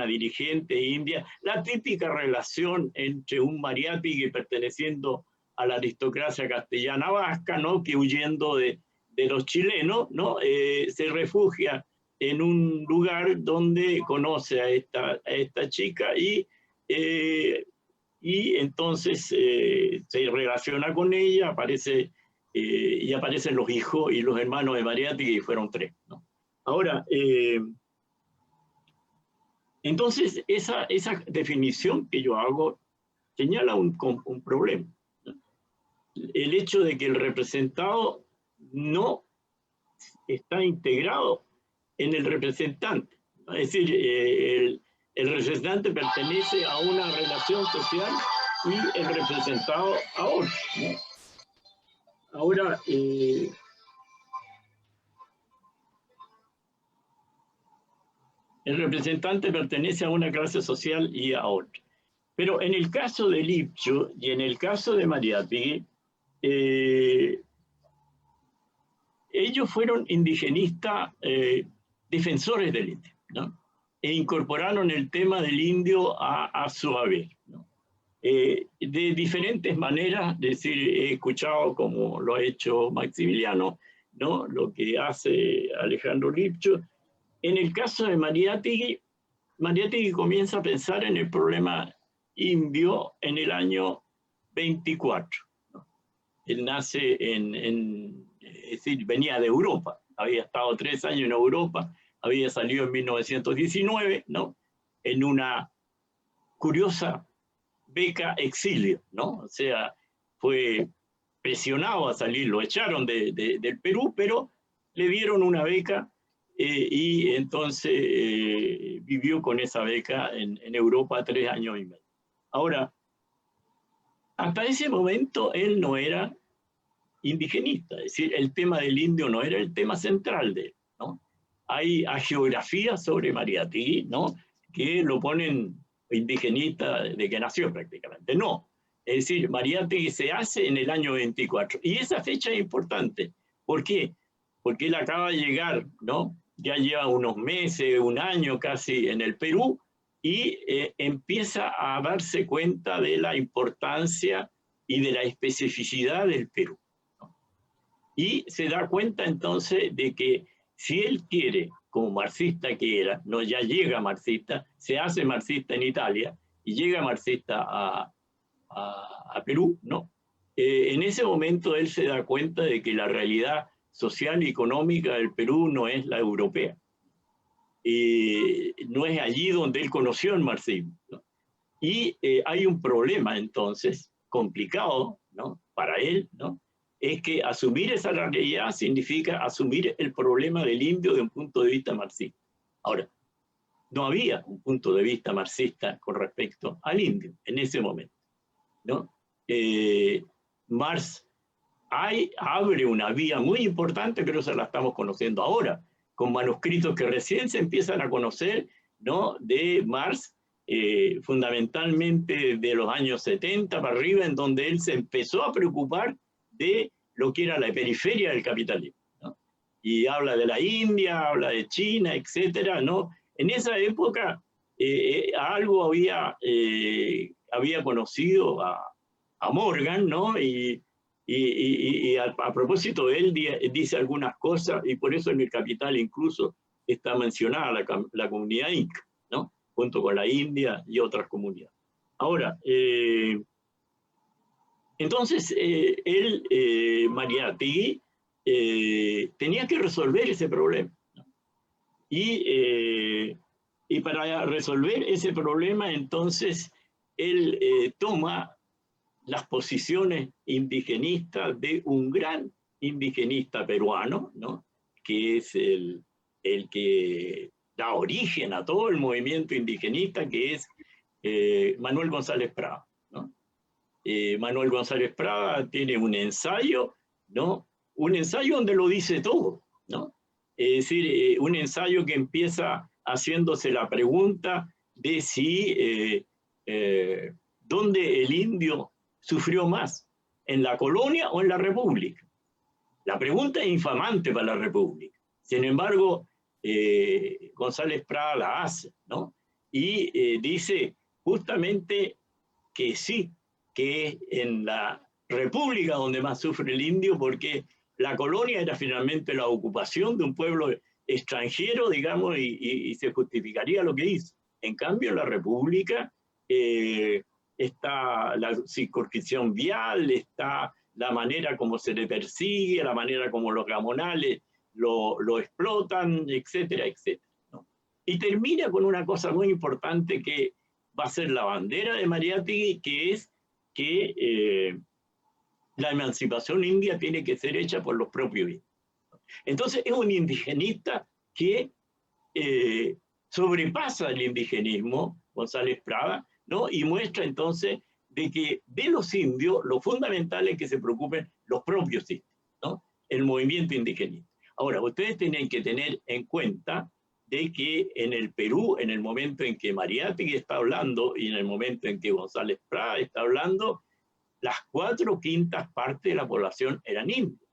dirigente india. La típica relación entre un Mariátegui perteneciendo a la aristocracia castellana vasca, ¿no?, que huyendo de los chilenos, ¿no?, se refugia en un lugar donde conoce a esta chica y entonces se relaciona con ella, y aparecen los hijos y los hermanos de Mariátegui, fueron 3, ¿no? Ahora, entonces esa definición que yo hago señala un problema, ¿no? El hecho de que el representado no está integrado en el representante, ¿no? Es decir, el representante pertenece a una relación social y el representado a otro, ¿no? Ahora, el representante pertenece a una clase social y a otra. Pero en el caso de Lipchuk y en el caso de Mariátegui, ellos fueron indigenistas defensores del indio, ¿no? E incorporaron el tema del indio a su haber, ¿no? De diferentes maneras, es decir, he escuchado como lo ha hecho Maximiliano, ¿no? Lo que hace Alejandro Lipchuk. En el caso de Mariátegui, Mariátegui comienza a pensar en el problema indio en el año 24. ¿No? Él nace es decir, venía de Europa, había estado 3 años en Europa, había salido en 1919, ¿no? En una curiosa beca exilio, ¿no? O sea, fue presionado a salir, lo echaron del Perú, pero le dieron una beca y entonces vivió con esa beca en Europa 3 años y medio. Ahora, hasta ese momento él no era indigenista, es decir, el tema del indio no era el tema central de él, ¿no? Hay geografías sobre Mariátegui, ¿no? Que lo ponen indigenista de que nació prácticamente. No, es decir, Mariátegui se hace en el año 24. Y esa fecha es importante. ¿Por qué? Porque él acaba de llegar, ¿no? Ya lleva unos meses, un año casi en el Perú, y empieza a darse cuenta de la importancia y de la especificidad del Perú, ¿no? Y se da cuenta entonces de que si él quiere, como marxista que era, no ya llega marxista, se hace marxista en Italia y llega marxista a Perú, ¿no? En ese momento él se da cuenta de que la realidad social y económica del Perú no es la europea. No es allí donde él conoció el marxismo, ¿no? Y hay un problema entonces complicado, ¿no? Para él, ¿no? Es que asumir esa realidad significa asumir el problema del indio de un punto de vista marxista. Ahora, no había un punto de vista marxista con respecto al indio en ese momento, ¿no? Marx abre una vía muy importante, pero esa la estamos conociendo ahora, con manuscritos que recién se empiezan a conocer, ¿no? De Marx, fundamentalmente de los años 70 para arriba, en donde él se empezó a preocupar de lo que era la periferia del capitalismo, ¿no? Y habla de la India, habla de China, etcétera, ¿no? En esa época algo había conocido a Morgan, ¿no? Y a propósito de él dice algunas cosas, y por eso en el Capital incluso está mencionada la comunidad inca, ¿no? Junto con la India y otras comunidades. Ahora, entonces Mariátegui tenía que resolver ese problema, ¿no? Y para resolver ese problema, entonces, él toma las posiciones indigenistas de un gran indigenista peruano, ¿no? Que es el que da origen a todo el movimiento indigenista, que es Manuel González Prada, ¿no? Manuel González Prada tiene un ensayo, ¿no? Un ensayo donde lo dice todo, ¿no? Es decir, un ensayo que empieza haciéndose la pregunta de si dónde el indio sufrió más, en la colonia o en la república. La pregunta es infamante para la república. Sin embargo, González Prada la hace, ¿no? Y dice justamente que sí, que es en la república donde más sufre el indio, porque la colonia era finalmente la ocupación de un pueblo extranjero, digamos, y se justificaría lo que hizo. En cambio, en la república está la circunscripción vial, está la manera como se le persigue, la manera como los gamonales lo explotan, etcétera, etcétera, ¿no? Y termina con una cosa muy importante que va a ser la bandera de Mariátegui, que es que la emancipación india tiene que ser hecha por los propios indios. Entonces es un indigenista que sobrepasa el indigenismo, González Prada, ¿no? Y muestra entonces de que de los indios lo fundamental es que se preocupen los propios indios, ¿no? El movimiento indigenista. Ahora, ustedes tienen que tener en cuenta de que en el Perú, en el momento en que Mariátegui está hablando y en el momento en que González Prada está hablando, las 4/5 partes de la población eran indios.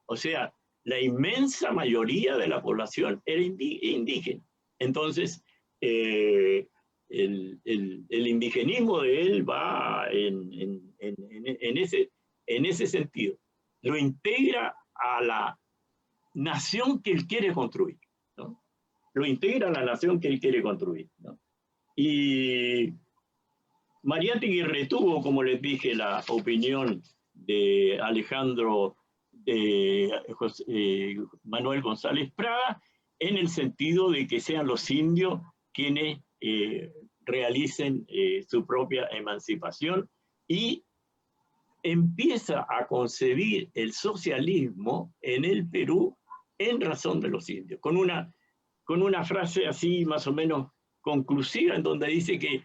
O sea, la inmensa mayoría de la población era indígena. Entonces, el indigenismo de él va en ese sentido. Lo integra a la nación que él quiere construir, ¿no? Lo integra a la nación que él quiere construir, ¿no? Y Mariátegui retuvo, como les dije, la opinión de Alejandro Manuel González Prada, en el sentido de que sean los indios quienes realicen su propia emancipación, y empieza a concebir el socialismo en el Perú en razón de los indios, con una frase así más o menos conclusiva, en donde dice que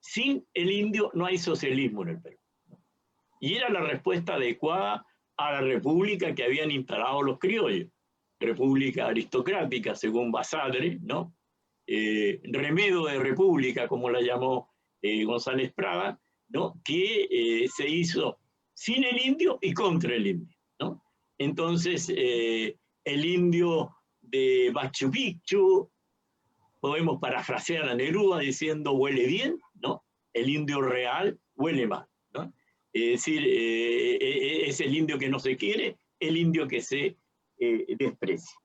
sin el indio no hay socialismo en el Perú. Y era la respuesta adecuada a la república que habían instalado los criollos, república aristocrática según Basadre, ¿no? Remedio de república, como la llamó González Prada, ¿no? Que se hizo sin el indio y contra el indio, ¿no? Entonces, el indio de Machu Picchu, podemos parafrasear a Neruda diciendo huele bien, ¿no? El indio real huele mal, ¿no? Es decir, es el indio que no se quiere, el indio que se desprecia.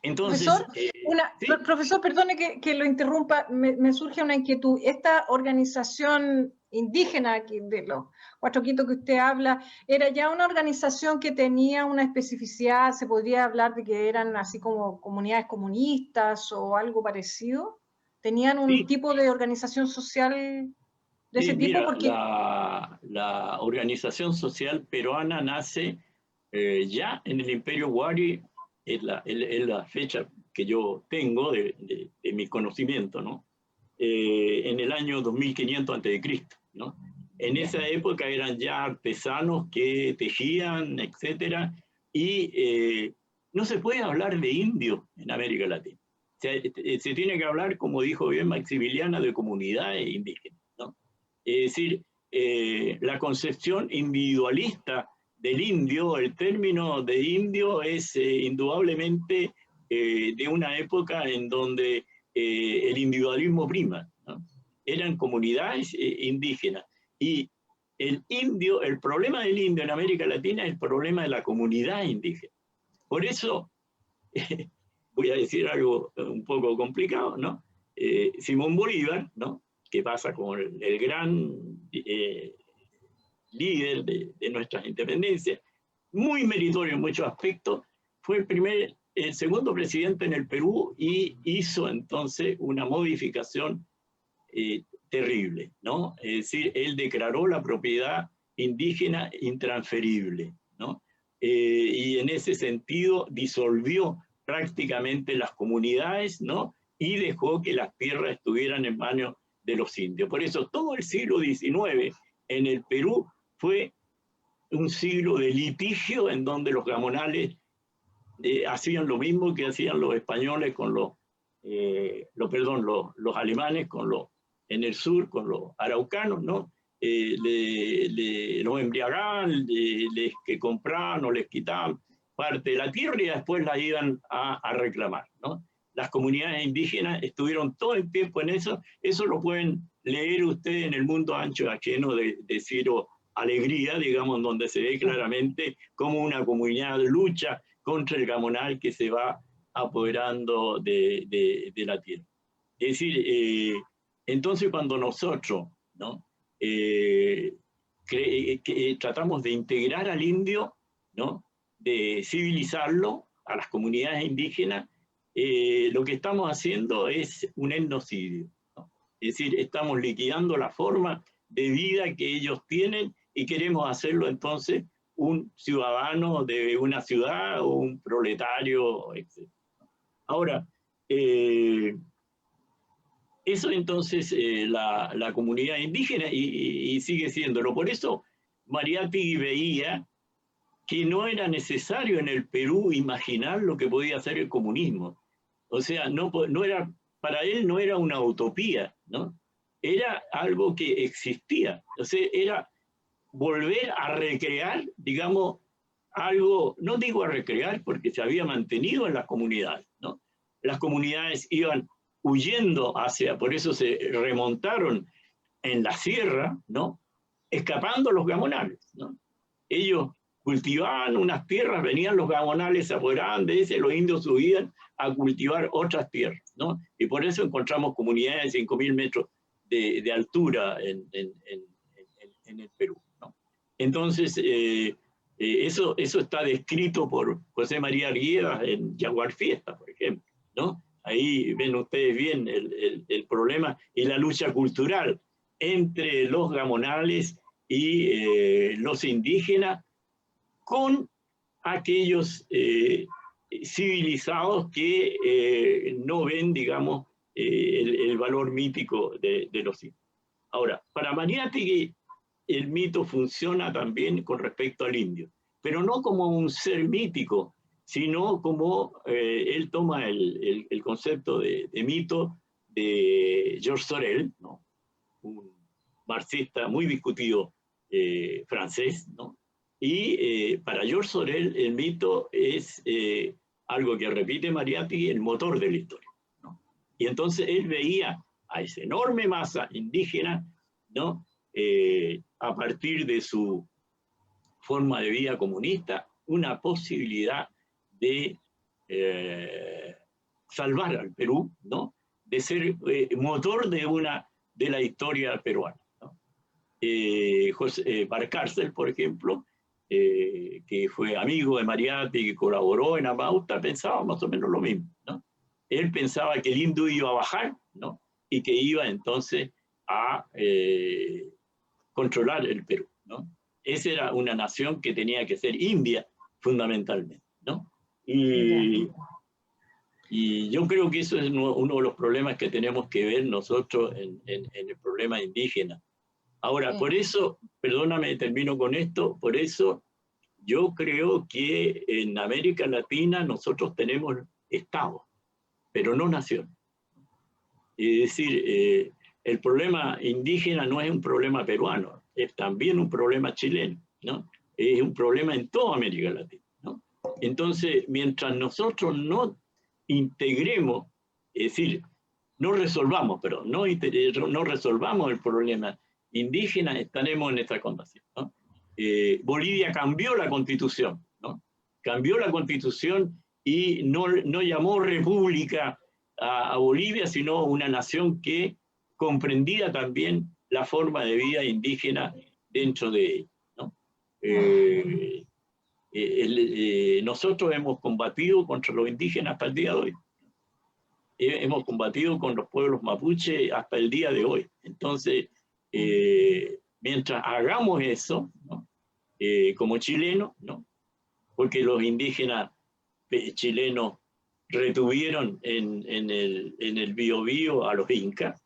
Entonces, profesor, profesor, perdone que lo interrumpa, me surge una inquietud. Esta organización indígena de los Cuatro Quintos que usted habla, ¿era ya una organización que tenía una especificidad? ¿Se podría hablar de que eran así como comunidades comunistas o algo parecido? ¿Tenían un tipo de organización social de ese tipo? Mira, Porque la organización social peruana nace ya en el Imperio Huari, es la fecha que yo tengo de mi conocimiento, ¿no? En el año 2500 a.C., ¿no? En esa época eran ya artesanos que tejían, etcétera, y no se puede hablar de indios en América Latina. Se tiene que hablar, como dijo bien Maximiliana, de comunidades indígenas, ¿no? Es decir, la concepción individualista del indio, el término de indio es indudablemente de una época en donde el individualismo prima, ¿no? Eran comunidades indígenas. Y el indio, el problema del indio en América Latina es el problema de la comunidad indígena. Por eso, voy a decir algo un poco complicado, ¿no? Simón Bolívar, ¿no? Que pasa como el gran líder de nuestras independencias, muy meritorio en muchos aspectos, fue el segundo presidente en el Perú y hizo entonces una modificación terrible, ¿no? Es decir, él declaró la propiedad indígena intransferible, ¿no? Y en ese sentido disolvió prácticamente las comunidades, ¿no? Y dejó que las tierras estuvieran en manos de los indios. Por eso todo el siglo XIX en el Perú fue un siglo de litigio en donde los gamonales hacían lo mismo que hacían los españoles con los alemanes en el sur con los araucanos, ¿no? Los embriagaban, que compraban o les quitaban parte de la tierra y después la iban a reclamar, ¿no? Las comunidades indígenas estuvieron todo el tiempo en eso. Eso lo pueden leer ustedes en El Mundo Ancho y Ajeno de Ciro Alegría, digamos, donde se ve claramente cómo una comunidad lucha contra el gamonal que se va apoderando de la tierra. Es decir, entonces cuando nosotros, ¿no? Tratamos de integrar al indio, ¿no? De civilizarlo a las comunidades indígenas, lo que estamos haciendo es un etnocidio, ¿no? Es decir, estamos liquidando la forma de vida que ellos tienen y queremos hacerlo entonces un ciudadano de una ciudad o un proletario, etc. Ahora, eso entonces la comunidad indígena y sigue siéndolo. Por eso Mariátegui veía que no era necesario en el Perú imaginar lo que podía hacer el comunismo. O sea, no era, para él no era una utopía, ¿no? Era algo que existía. O sea, era volver a recrear, digamos, algo, no digo a recrear porque se había mantenido en las comunidades, ¿no? Las comunidades iban huyendo por eso se remontaron en la sierra, ¿no? Escapando los gamonales, ¿no? Ellos cultivaban unas tierras, venían los gamonales, se apoderaban de ese, los indios subían a cultivar otras tierras, ¿no? Y por eso encontramos comunidades de 5.000 metros de altura en el Perú, ¿no? Entonces, eso está descrito por José María Arguedas en Jaguar Fiesta, por ejemplo, ¿no? Ahí ven ustedes bien el problema y la lucha cultural entre los gamonales y los indígenas con aquellos civilizados que no ven, digamos, el valor mítico de los indios. Ahora, para Mariátegui el mito funciona también con respecto al indio, pero no como un ser mítico, sino como él toma el concepto de mito de George Sorel, ¿no? Un marxista muy discutido francés, ¿no? Y para George Sorel el mito es algo que repite Mariátegui, el motor de la historia, ¿no? Y entonces él veía a esa enorme masa indígena, ¿no? A partir de su forma de vida comunista, una posibilidad de salvar al Perú, ¿no? De ser motor de la historia peruana, ¿no? Barcárcel, por ejemplo, que fue amigo de Mariátegui, que colaboró en Amauta, pensaba más o menos lo mismo, ¿no? Él pensaba que el indio iba a bajar, ¿no? Y que iba entonces a controlar el Perú, ¿no? Esa era una nación que tenía que ser india, fundamentalmente, ¿no? Y yo creo que eso es uno de los problemas que tenemos que ver nosotros en el problema indígena. Ahora, por eso, perdóname, termino con esto, por eso yo creo que en América Latina nosotros tenemos estados, pero no naciones. Es decir, el problema indígena no es un problema peruano, es también un problema chileno, ¿no? Es un problema en toda América Latina, ¿no? Entonces, mientras nosotros no integremos, es decir, no resolvamos el problema indígena, estaremos en esta condición, ¿no? Bolivia cambió la constitución, ¿no? Cambió la constitución y no llamó república a Bolivia, sino una nación que comprendía también la forma de vida indígena dentro de ella, ¿no? Nosotros hemos combatido contra los indígenas hasta el día de hoy. Hemos combatido con los pueblos mapuche hasta el día de hoy. Entonces, mientras hagamos eso, ¿no? Como chilenos, ¿no? Porque los indígenas chilenos retuvieron en el Biobío a los incas,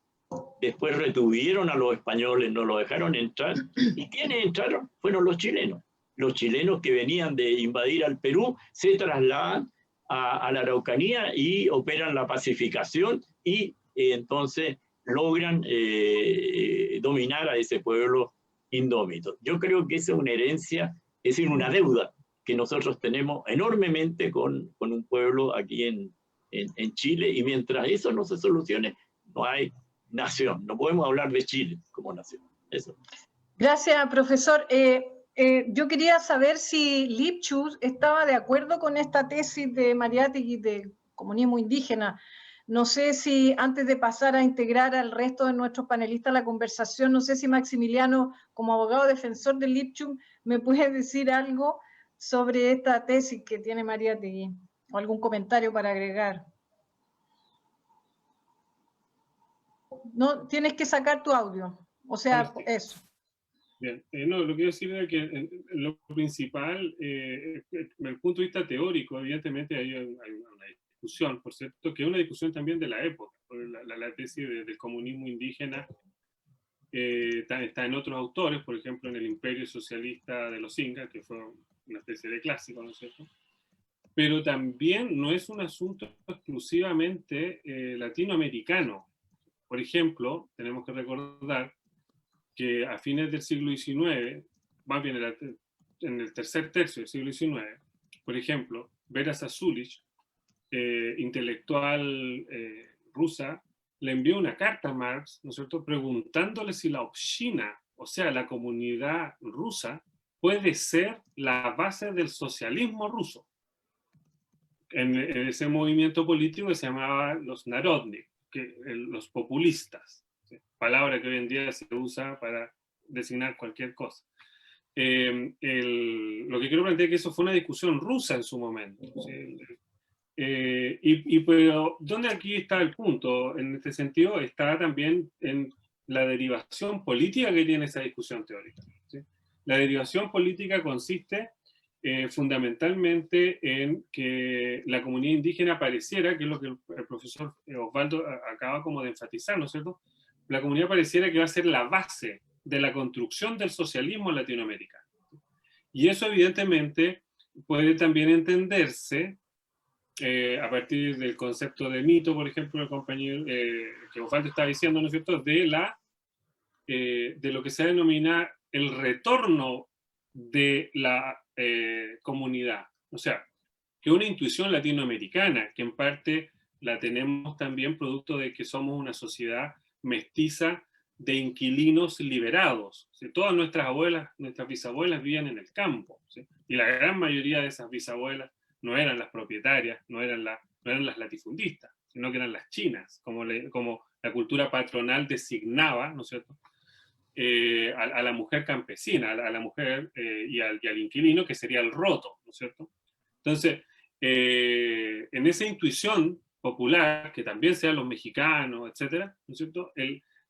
después retuvieron a los españoles, no los dejaron entrar, y quienes entraron fueron los chilenos. Los chilenos que venían de invadir al Perú se trasladan a la Araucanía y operan la pacificación y entonces logran dominar a ese pueblo indómito. Yo creo que esa es una herencia, es decir, una deuda que nosotros tenemos enormemente con un pueblo aquí en Chile, y mientras eso no se solucione, no hay nación. No podemos hablar de Chile como nación. Eso. Gracias, profesor. Yo quería saber si Lipschutz estaba de acuerdo con esta tesis de Mariátegui de comunismo indígena. No sé si antes de pasar a integrar al resto de nuestros panelistas a la conversación, no sé si Maximiliano, como abogado defensor de Lipschutz, me puede decir algo sobre esta tesis que tiene Mariátegui, o algún comentario para agregar. No, tienes que sacar tu audio, o sea, eso. Bien, no, lo que quiero decir es que lo principal, desde el punto de vista teórico, evidentemente hay una discusión, por cierto, que es una discusión también de la época, la tesis del comunismo indígena está en otros autores, por ejemplo, en el Imperio Socialista de los Incas, que fue una especie de clásico, ¿no es cierto? Pero también no es un asunto exclusivamente latinoamericano. Por ejemplo, tenemos que recordar que a fines del siglo XIX, más bien en el tercer tercio del siglo XIX, por ejemplo, Vera Zasulich, intelectual rusa, le envió una carta a Marx, ¿no es cierto?, preguntándole si la Община, o sea, la comunidad rusa, puede ser la base del socialismo ruso. En ese movimiento político que se llamaba los Narodnik, los populistas, ¿sí? Palabra que hoy en día se usa para designar cualquier cosa. Lo que quiero plantear es que eso fue una discusión rusa en su momento, ¿sí? Pero, ¿dónde aquí está el punto? En este sentido, está también en la derivación política que tiene esa discusión teórica, ¿sí? La derivación política consiste fundamentalmente en que la comunidad indígena pareciera, que es lo que el profesor Osvaldo acaba como de enfatizar, ¿no es cierto? La comunidad pareciera que va a ser la base de la construcción del socialismo latinoamericano. Y eso evidentemente puede también entenderse a partir del concepto de mito, por ejemplo, el compañero que Osvaldo estaba diciendo, ¿no es cierto?, de lo que se denomina el retorno de la comunidad. O sea, que una intuición latinoamericana, que en parte la tenemos también producto de que somos una sociedad mestiza de inquilinos liberados. ¿Sí? Todas nuestras abuelas, nuestras bisabuelas vivían en el campo, ¿sí? Y la gran mayoría de esas bisabuelas no eran las propietarias, no eran las latifundistas, sino que eran las chinas, como la cultura patronal designaba, ¿no es cierto?, a la mujer campesina, a la mujer y al inquilino, que sería el roto, ¿no es cierto? Entonces, en esa intuición popular, que también sean los mexicanos, etcétera, ¿no es cierto?,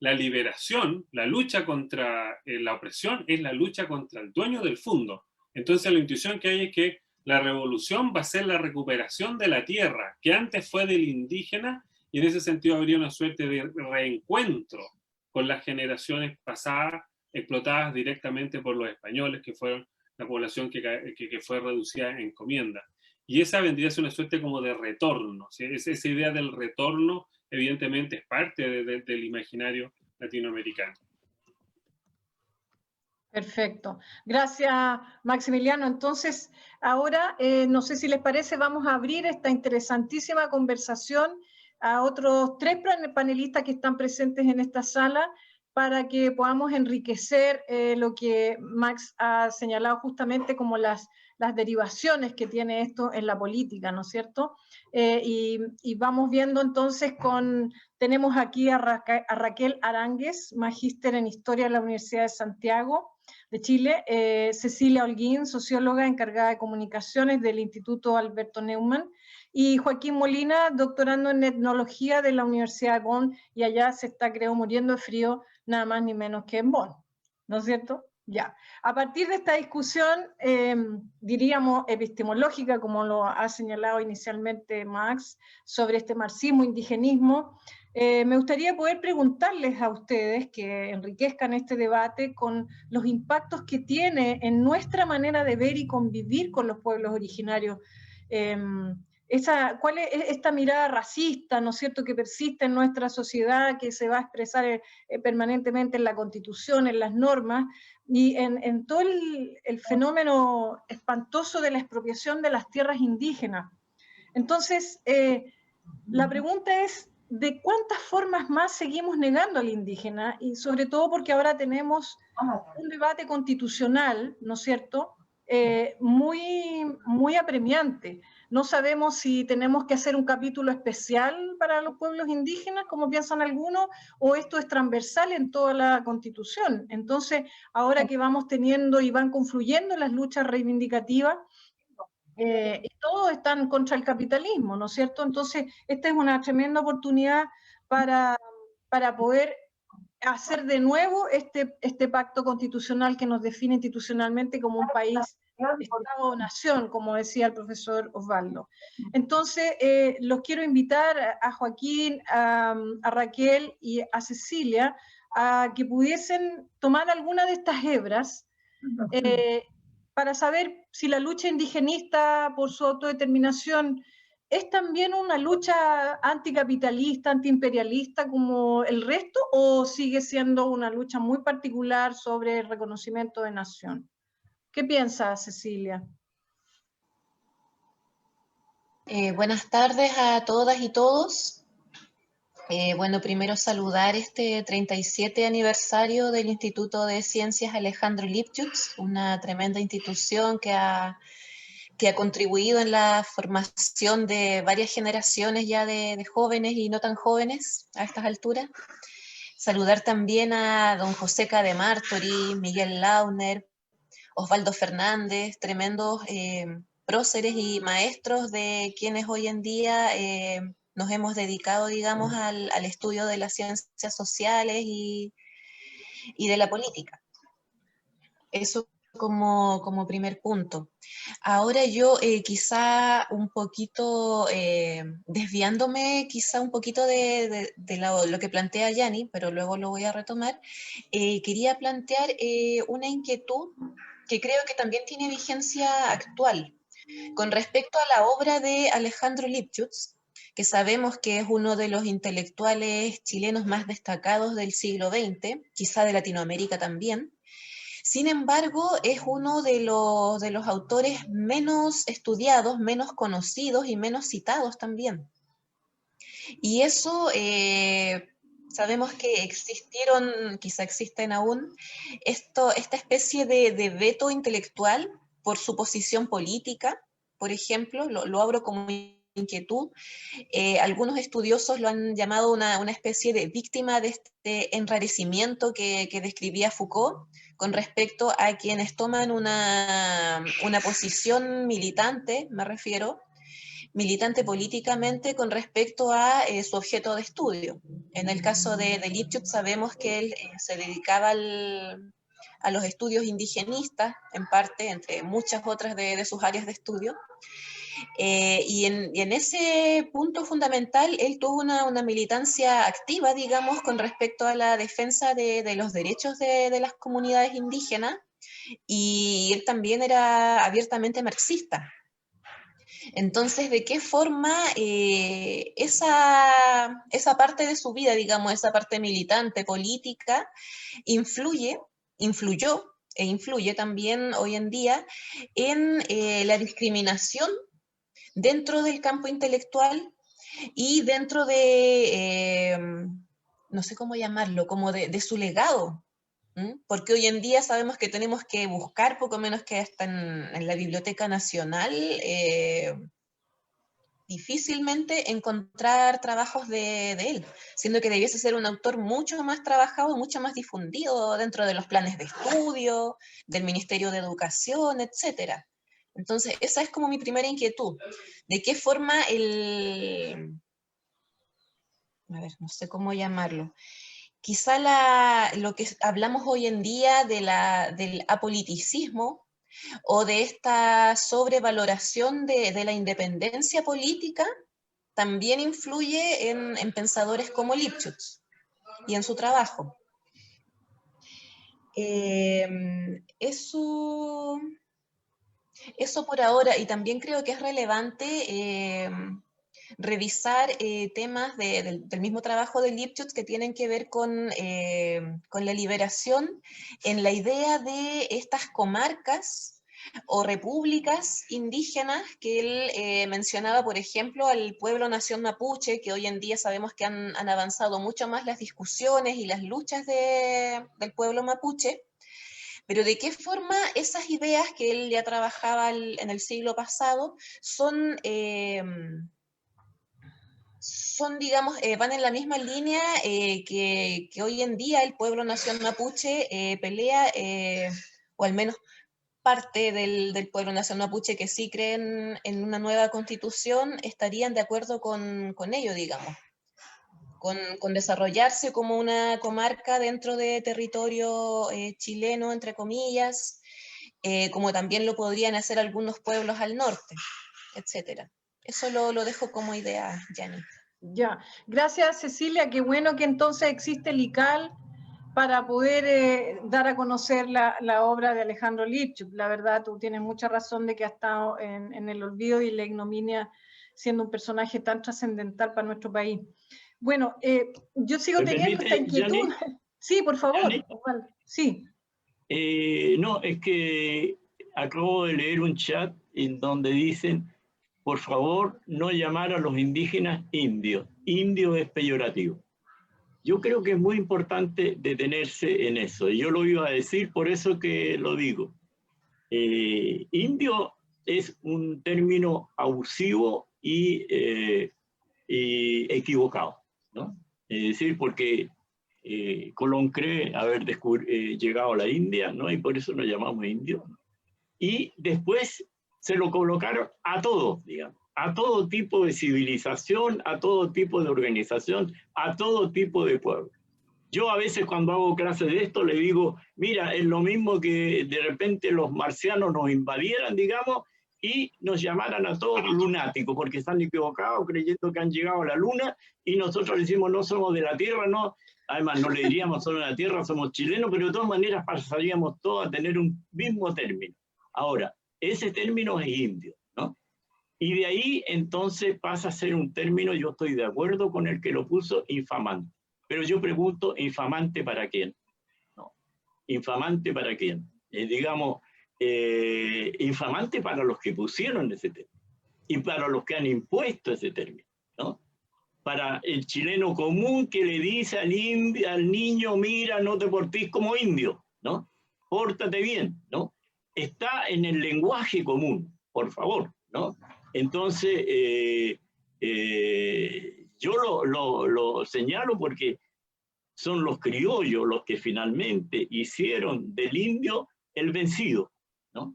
la liberación, la lucha contra la opresión, es la lucha contra el dueño del fondo. Entonces, la intuición que hay es que la revolución va a ser la recuperación de la tierra, que antes fue del indígena, y en ese sentido habría una suerte de reencuentro con las generaciones pasadas, explotadas directamente por los españoles, que fueron la población que fue reducida en encomienda. Y esa vendría a ser una suerte como de retorno, ¿sí? Esa idea del retorno, evidentemente, es parte del imaginario latinoamericano. Perfecto. Gracias, Maximiliano. Entonces, ahora, no sé si les parece, vamos a abrir esta interesantísima conversación a otros 3 panelistas que están presentes en esta sala para que podamos enriquecer lo que Max ha señalado justamente como las derivaciones que tiene esto en la política, ¿no es cierto? Y vamos viendo entonces tenemos aquí a Raquel Aránguez, magíster en Historia de la Universidad de Santiago de Chile, Cecilia Holguín, socióloga encargada de comunicaciones del Instituto Alberto Neumann, y Joaquín Molina, doctorando en etnología de la Universidad de Bonn, y allá se está, creo, muriendo de frío, nada más ni menos que en Bonn, ¿no es cierto? Ya. A partir de esta discusión, diríamos epistemológica, como lo ha señalado inicialmente Max, sobre este marxismo, indigenismo, me gustaría poder preguntarles a ustedes que enriquezcan este debate con los impactos que tiene en nuestra manera de ver y convivir con los pueblos originarios. ¿Cuál es esta mirada racista, ¿no es cierto?, que persiste en nuestra sociedad, que se va a expresar permanentemente en la Constitución, en las normas, y en todo el fenómeno espantoso de la expropiación de las tierras indígenas? Entonces, la pregunta es, ¿de cuántas formas más seguimos negando al indígena? Y sobre todo porque ahora tenemos un debate constitucional, ¿no es cierto?, muy apremiante. No sabemos si tenemos que hacer un capítulo especial para los pueblos indígenas, como piensan algunos, o esto es transversal en toda la Constitución. Entonces, ahora que vamos teniendo y van confluyendo las luchas reivindicativas, y todos están contra el capitalismo, ¿no es cierto? Entonces, esta es una tremenda oportunidad para poder hacer de nuevo este pacto constitucional que nos define institucionalmente como un país Estado-nación, como decía el profesor Osvaldo. Entonces, los quiero invitar a Joaquín, a Raquel y a Cecilia a que pudiesen tomar alguna de estas hebras para saber si la lucha indigenista por su autodeterminación es también una lucha anticapitalista, antiimperialista como el resto, o sigue siendo una lucha muy particular sobre el reconocimiento de nación. ¿Qué piensa Cecilia? Buenas tardes a todas y todos. Bueno, primero saludar este 37 aniversario del Instituto de Ciencias Alejandro Lipchitz, una tremenda institución que ha contribuido en la formación de varias generaciones ya de jóvenes y no tan jóvenes a estas alturas. Saludar también a don José K. de Martori, Miguel Launer, Osvaldo Fernández, tremendos próceres y maestros de quienes hoy en día nos hemos dedicado, digamos, al estudio de las ciencias sociales y de la política. Eso como primer punto. Ahora yo quizá un poquito, desviándome quizá un poquito de lo que plantea Yanni, pero luego lo voy a retomar, quería plantear una inquietud que creo que también tiene vigencia actual, con respecto a la obra de Alejandro Lipchitz, que sabemos que es uno de los intelectuales chilenos más destacados del siglo XX, quizá de Latinoamérica también. Sin embargo, es uno de los autores menos estudiados, menos conocidos y menos citados también. Y eso sabemos que existieron, quizá existen aún, esta especie de veto intelectual por su posición política, por ejemplo, lo abro como inquietud. Algunos estudiosos lo han llamado una especie de víctima de este enrarecimiento que describía Foucault con respecto a quienes toman una posición militante, me refiero, militante políticamente con respecto a su objeto de estudio. En el caso de Lipchitz sabemos que él se dedicaba a los estudios indigenistas, en parte, entre muchas otras de sus áreas de estudio, y en ese punto fundamental él tuvo una militancia activa, digamos, con respecto a la defensa de los derechos de las comunidades indígenas, y él también era abiertamente marxista. Entonces, ¿de qué forma esa parte de su vida, digamos, esa parte militante, política, influyó e influye también hoy en día en la discriminación dentro del campo intelectual y dentro de, no sé cómo llamarlo, como de su legado? Porque hoy en día sabemos que tenemos que buscar, poco menos que hasta en la Biblioteca Nacional, difícilmente encontrar trabajos de él, siendo que debiese ser un autor mucho más trabajado, mucho más difundido dentro de los planes de estudio, del Ministerio de Educación, etc. Entonces, esa es como mi primera inquietud. ¿De qué forma a ver, no sé cómo llamarlo, quizá lo que hablamos hoy en día del apoliticismo o de esta sobrevaloración de la independencia política también influye en pensadores como Lipchitz y en su trabajo? Eso por ahora, y también creo que es relevante revisar temas del mismo trabajo de Lipchitz que tienen que ver con la liberación en la idea de estas comarcas o repúblicas indígenas que él mencionaba, por ejemplo, al pueblo nación mapuche, que hoy en día sabemos que han avanzado mucho más las discusiones y las luchas del pueblo mapuche. Pero de qué forma esas ideas que él ya trabajaba en el siglo pasado son, digamos, van en la misma línea que hoy en día el pueblo nación mapuche pelea, o al menos parte del pueblo nación mapuche que sí creen en una nueva constitución, estarían de acuerdo con ello, digamos. Con desarrollarse como una comarca dentro de territorio chileno, entre comillas, como también lo podrían hacer algunos pueblos al norte, etcétera. Eso lo dejo como idea, Yanni. Ya, gracias Cecilia, qué bueno que entonces existe el ICAL para poder dar a conocer la obra de Alejandro Lipchuk. La verdad, tú tienes mucha razón de que ha estado en el olvido y la ignominia, siendo un personaje tan trascendental para nuestro país. Bueno, yo sigo teniendo esta inquietud. Yanni? Sí, por favor. Yanni? Sí. No, es que acabo de leer un chat en donde dicen, por favor, no llamar a los indígenas indios. Indio es peyorativo. Yo creo que es muy importante detenerse en eso. Yo lo iba a decir, por eso que lo digo. Indio es un término abusivo y equivocado, ¿no? Es decir, porque Colón cree haber llegado a la India, ¿no? Y por eso nos llamamos indios. Y después se lo colocaron a todos, digamos, a todo tipo de civilización, a todo tipo de organización, a todo tipo de pueblo. Yo a veces cuando hago clases de esto le digo, mira, es lo mismo que de repente los marcianos nos invadieran, digamos, y nos llamaran a todos lunáticos, porque están equivocados creyendo que han llegado a la luna, y nosotros decimos no somos de la Tierra, no, además no le diríamos somos de la Tierra, somos chilenos, pero de todas maneras pasaríamos todos a tener un mismo término. Ahora, ese término es indio, ¿no? Y de ahí entonces pasa a ser un término, yo estoy de acuerdo con el que lo puso, infamante. Pero yo pregunto, ¿infamante para quién? No. ¿Infamante para quién? Digamos, infamante para los que pusieron ese término y para los que han impuesto ese término, ¿no? Para el chileno común que le dice al niño, mira, no te portís como indio, ¿no? Pórtate bien, ¿no? Está en el lenguaje común, por favor, ¿no? Entonces, yo lo señalo porque son los criollos los que finalmente hicieron del indio el vencido, ¿no?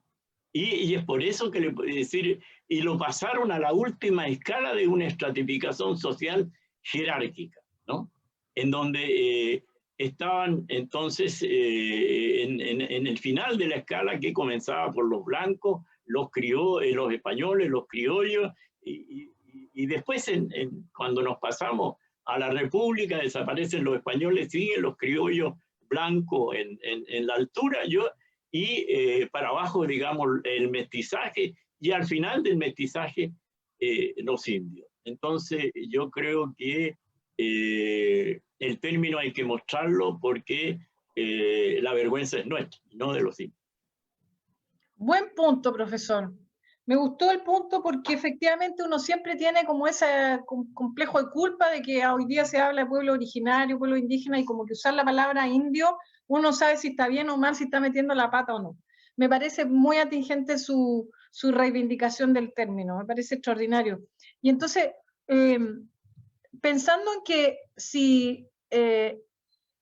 Y es por eso que le puedo decir, y lo pasaron a la última escala de una estratificación social jerárquica, ¿no? En donde estaban entonces en el final de la escala que comenzaba por los blancos, los españoles, los criollos, y después cuando nos pasamos a la República desaparecen los españoles, siguen los criollos blancos en la altura, y para abajo, digamos, el mestizaje, y al final del mestizaje, los indios. Entonces, yo creo que el término hay que mostrarlo porque la vergüenza es nuestra, no de los indios. Buen punto, profesor. Me gustó el punto porque efectivamente uno siempre tiene como ese complejo de culpa de que hoy día se habla de pueblo originario, pueblo indígena, y como que usar la palabra indio, uno sabe si está bien o mal, si está metiendo la pata o no. Me parece muy atingente su reivindicación del término, me parece extraordinario. Y entonces, pensando en que si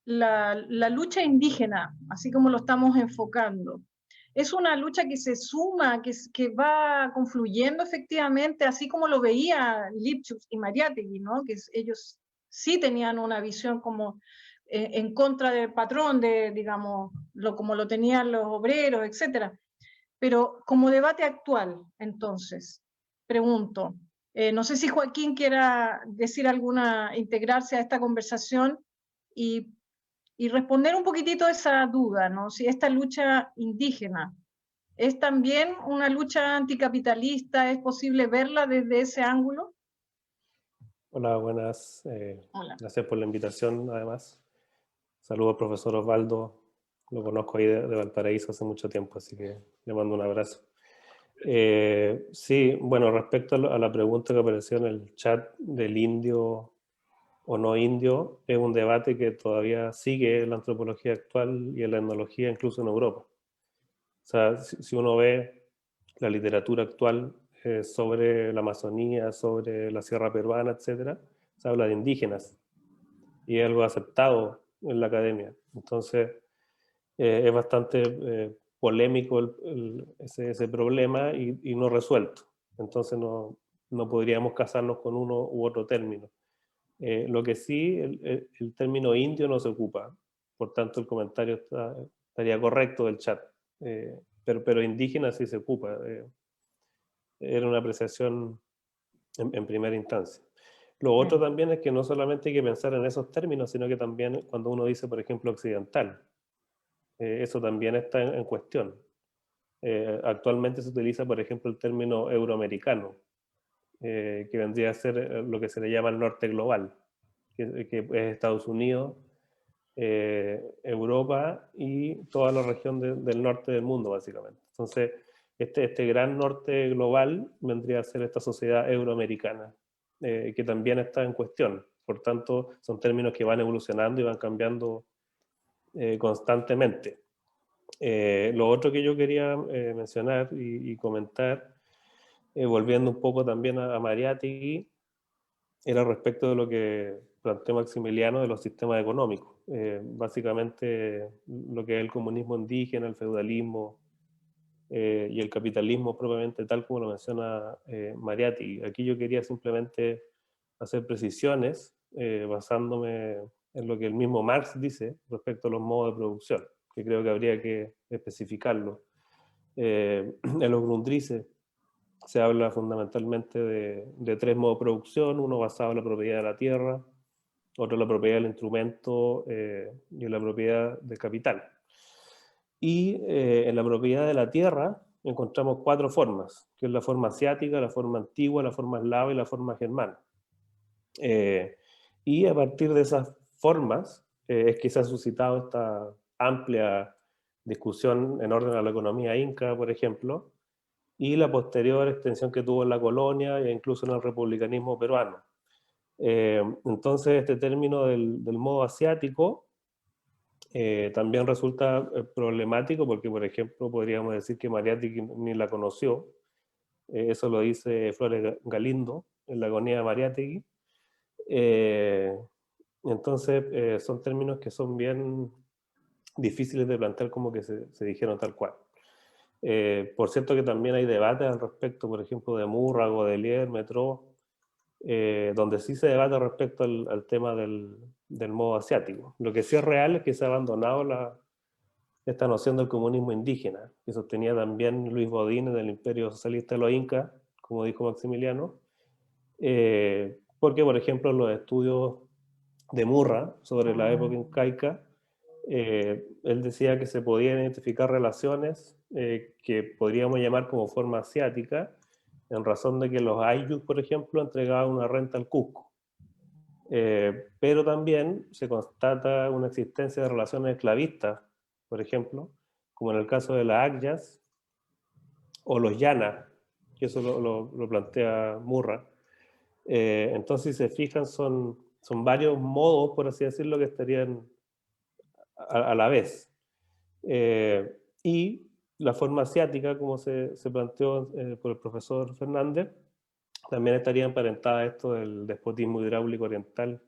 la lucha indígena, así como lo estamos enfocando, es una lucha que se suma, que va confluyendo efectivamente, así como lo veía Lipchuk y Mariátegui, ¿no? Que ellos sí tenían una visión como en contra del patrón, digamos, como lo tenían los obreros, etc. Pero como debate actual, entonces, pregunto, no sé si Joaquín quiera decir integrarse a esta conversación y responder un poquitito esa duda, ¿no? Si esta lucha indígena es también una lucha anticapitalista, ¿es posible verla desde ese ángulo? Hola, buenas. Hola. Gracias por la invitación, además. Saludo al profesor Osvaldo, lo conozco ahí de Valparaíso hace mucho tiempo, así que le mando un abrazo. Sí, bueno, respecto a la pregunta que apareció en el chat del indio o no indio, es un debate que todavía sigue en la antropología actual y en la etnología, incluso en Europa. O sea, si uno ve la literatura actual sobre la Amazonía, sobre la Sierra Peruana, etc., se habla de indígenas y es algo aceptado en la academia. Entonces, es bastante polémico ese problema y no resuelto. Entonces, no podríamos casarnos con uno u otro término. Lo que sí, el término indio no se ocupa, por tanto el comentario estaría correcto del chat. pero indígena sí se ocupa. Era una apreciación en primera instancia. Lo otro también es que no solamente hay que pensar en esos términos, sino que también cuando uno dice, por ejemplo, occidental, eso también está en cuestión. Actualmente se utiliza, por ejemplo, el término euroamericano, que vendría a ser lo que se le llama el norte global, que es Estados Unidos, Europa y toda la región del norte del mundo, básicamente. Entonces, este gran norte global vendría a ser esta sociedad euroamericana, que también está en cuestión. Por tanto, son términos que van evolucionando y van cambiando constantemente. Lo otro que yo quería mencionar y comentar, volviendo un poco también a Mariátegui, era respecto de lo que planteó Maximiliano de los sistemas económicos. Básicamente lo que es el comunismo indígena, el feudalismo y el capitalismo propiamente tal como lo menciona Mariátegui. Aquí yo quería simplemente hacer precisiones basándome en lo que el mismo Marx dice respecto a los modos de producción, que creo que habría que especificarlo. En los Grundrisse se habla fundamentalmente de tres modos de producción, uno basado en la propiedad de la tierra, otro en la propiedad del instrumento y en la propiedad del capital. Y en la propiedad de la tierra encontramos cuatro formas, que es la forma asiática, la forma antigua, la forma eslava y la forma germana. Y a partir de esas formas es que se ha suscitado esta amplia discusión en orden a la economía inca, por ejemplo, y la posterior extensión que tuvo en la colonia e incluso en el republicanismo peruano. Entonces este término del modo asiático también resulta problemático porque, por ejemplo, podríamos decir que Mariátegui ni la conoció. Eso lo dice Flores Galindo en la agonía de Mariátegui. Entonces son términos que son bien difíciles de plantear como que se dijeron tal cual. Por cierto que también hay debates al respecto, por ejemplo, de Murra, Godelier, Metro, donde sí se debate respecto al tema del modo asiático. Lo que sí es real es que se ha abandonado esta noción del comunismo indígena, que sostenía también Luis Bodine del Imperio Socialista de los Incas, como dijo Maximiliano, porque, por ejemplo, los estudios de Murra sobre la época incaica, él decía que se podían identificar relaciones que podríamos llamar como forma asiática, en razón de que los ayllus, por ejemplo, entregaban una renta al Cusco. Pero también se constata una existencia de relaciones esclavistas, por ejemplo, como en el caso de las Akyas o los Llana, que eso lo plantea Murra. Entonces, si se fijan, son varios modos, por así decirlo, que estarían a la vez. Y la forma asiática, como se planteó por el profesor Fernández, también estaría emparentada a esto del despotismo hidráulico oriental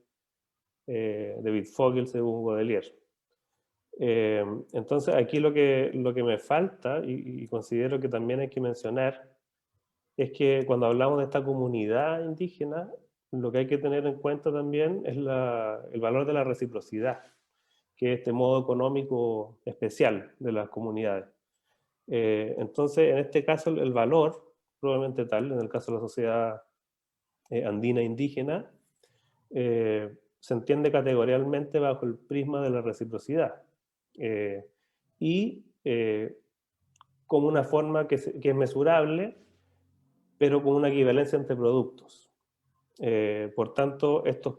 de Wittfogel según Godelier. Entonces aquí lo que me falta y considero que también hay que mencionar es que cuando hablamos de esta comunidad indígena, lo que hay que tener en cuenta también es el valor de la reciprocidad, que es este modo económico especial de las comunidades. Entonces, en este caso, el valor, probablemente tal, en el caso de la sociedad andina indígena, se entiende categorialmente bajo el prisma de la reciprocidad y como una forma que es mesurable, pero con una equivalencia entre productos. Por tanto, esto es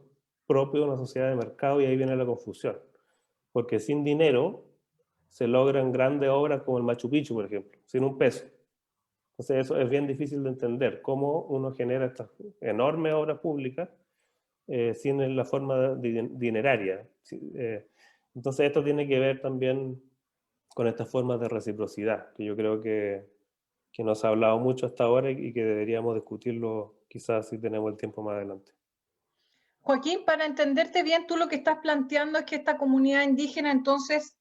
propio de una sociedad de mercado y ahí viene la confusión, porque sin dinero se logran grandes obras como el Machu Picchu, por ejemplo, sin un peso. Entonces eso es bien difícil de entender, cómo uno genera estas enormes obras públicas sin la forma dineraria. Entonces esto tiene que ver también con estas formas de reciprocidad, que yo creo que no se ha hablado mucho hasta ahora y que deberíamos discutirlo quizás si tenemos el tiempo más adelante. Joaquín, para entenderte bien, tú lo que estás planteando es que esta comunidad indígena entonces,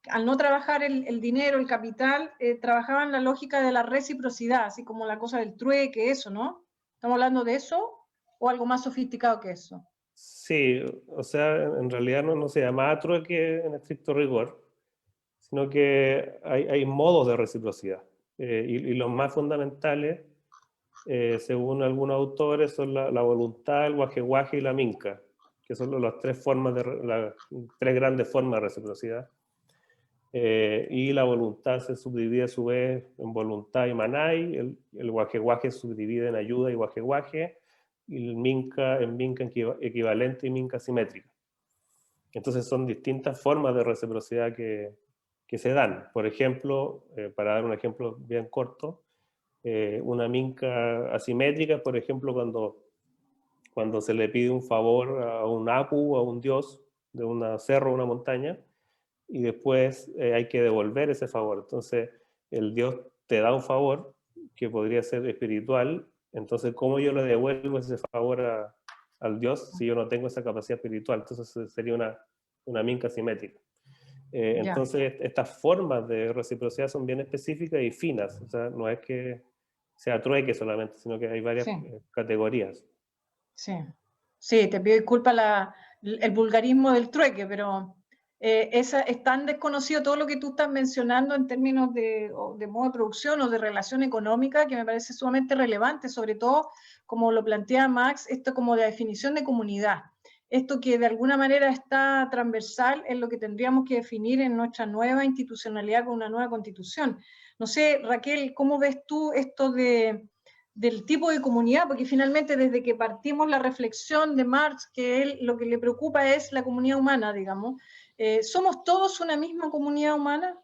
al no trabajar el dinero, el capital, trabajaba en la lógica de la reciprocidad, así como la cosa del trueque, eso, ¿no? ¿Estamos hablando de eso o algo más sofisticado que eso? Sí, o sea, en realidad no se llamaba trueque en estricto rigor, sino que hay modos de reciprocidad. Y los más fundamentales, según algunos autores, son la voluntad, el guaje-guaje y la minca, que son las tres grandes formas de reciprocidad. Y la voluntad se subdivide a su vez en voluntad y manay, el guaje-guaje se subdivide en ayuda y guaje-guaje, y el minca en minca equivalente y minca simétrica. Entonces son distintas formas de reciprocidad que se dan. Por ejemplo, para dar un ejemplo bien corto, una minca asimétrica, por ejemplo, cuando se le pide un favor a un apu, a un dios de un cerro o una montaña, y después hay que devolver ese favor. Entonces, el dios te da un favor que podría ser espiritual, entonces, ¿cómo yo le devuelvo ese favor al dios si yo no tengo esa capacidad espiritual? Entonces, sería una minca simétrica. Entonces, estas formas de reciprocidad son bien específicas y finas, o sea, no es que sea trueque solamente, sino que hay varias categorías. Sí, sí, te pido disculpas el vulgarismo del trueque, pero es tan desconocido todo lo que tú estás mencionando en términos de modo de producción o de relación económica, que me parece sumamente relevante, sobre todo, como lo plantea Max, esto como de definición de comunidad. Esto que de alguna manera está transversal en lo que tendríamos que definir en nuestra nueva institucionalidad con una nueva constitución. No sé, Raquel, ¿cómo ves tú esto del tipo de comunidad? Porque finalmente desde que partimos la reflexión de Marx, que él lo que le preocupa es la comunidad humana, digamos, ¿somos todos una misma comunidad humana?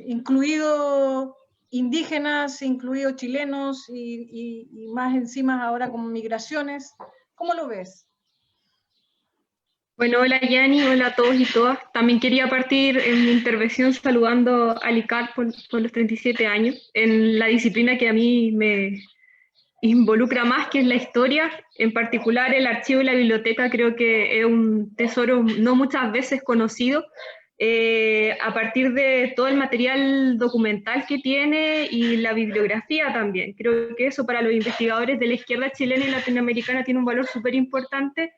Incluidos indígenas, incluidos chilenos y más encima ahora con migraciones. ¿Cómo lo ves? Bueno, hola Yanni, hola a todos y todas. También quería partir en mi intervención saludando a Lical por los 37 años, en la disciplina que a mí me involucra más, que es la historia. En particular, el archivo y la biblioteca creo que es un tesoro no muchas veces conocido, a partir de todo el material documental que tiene y la bibliografía también. Creo que eso para los investigadores de la izquierda chilena y latinoamericana tiene un valor súper importante,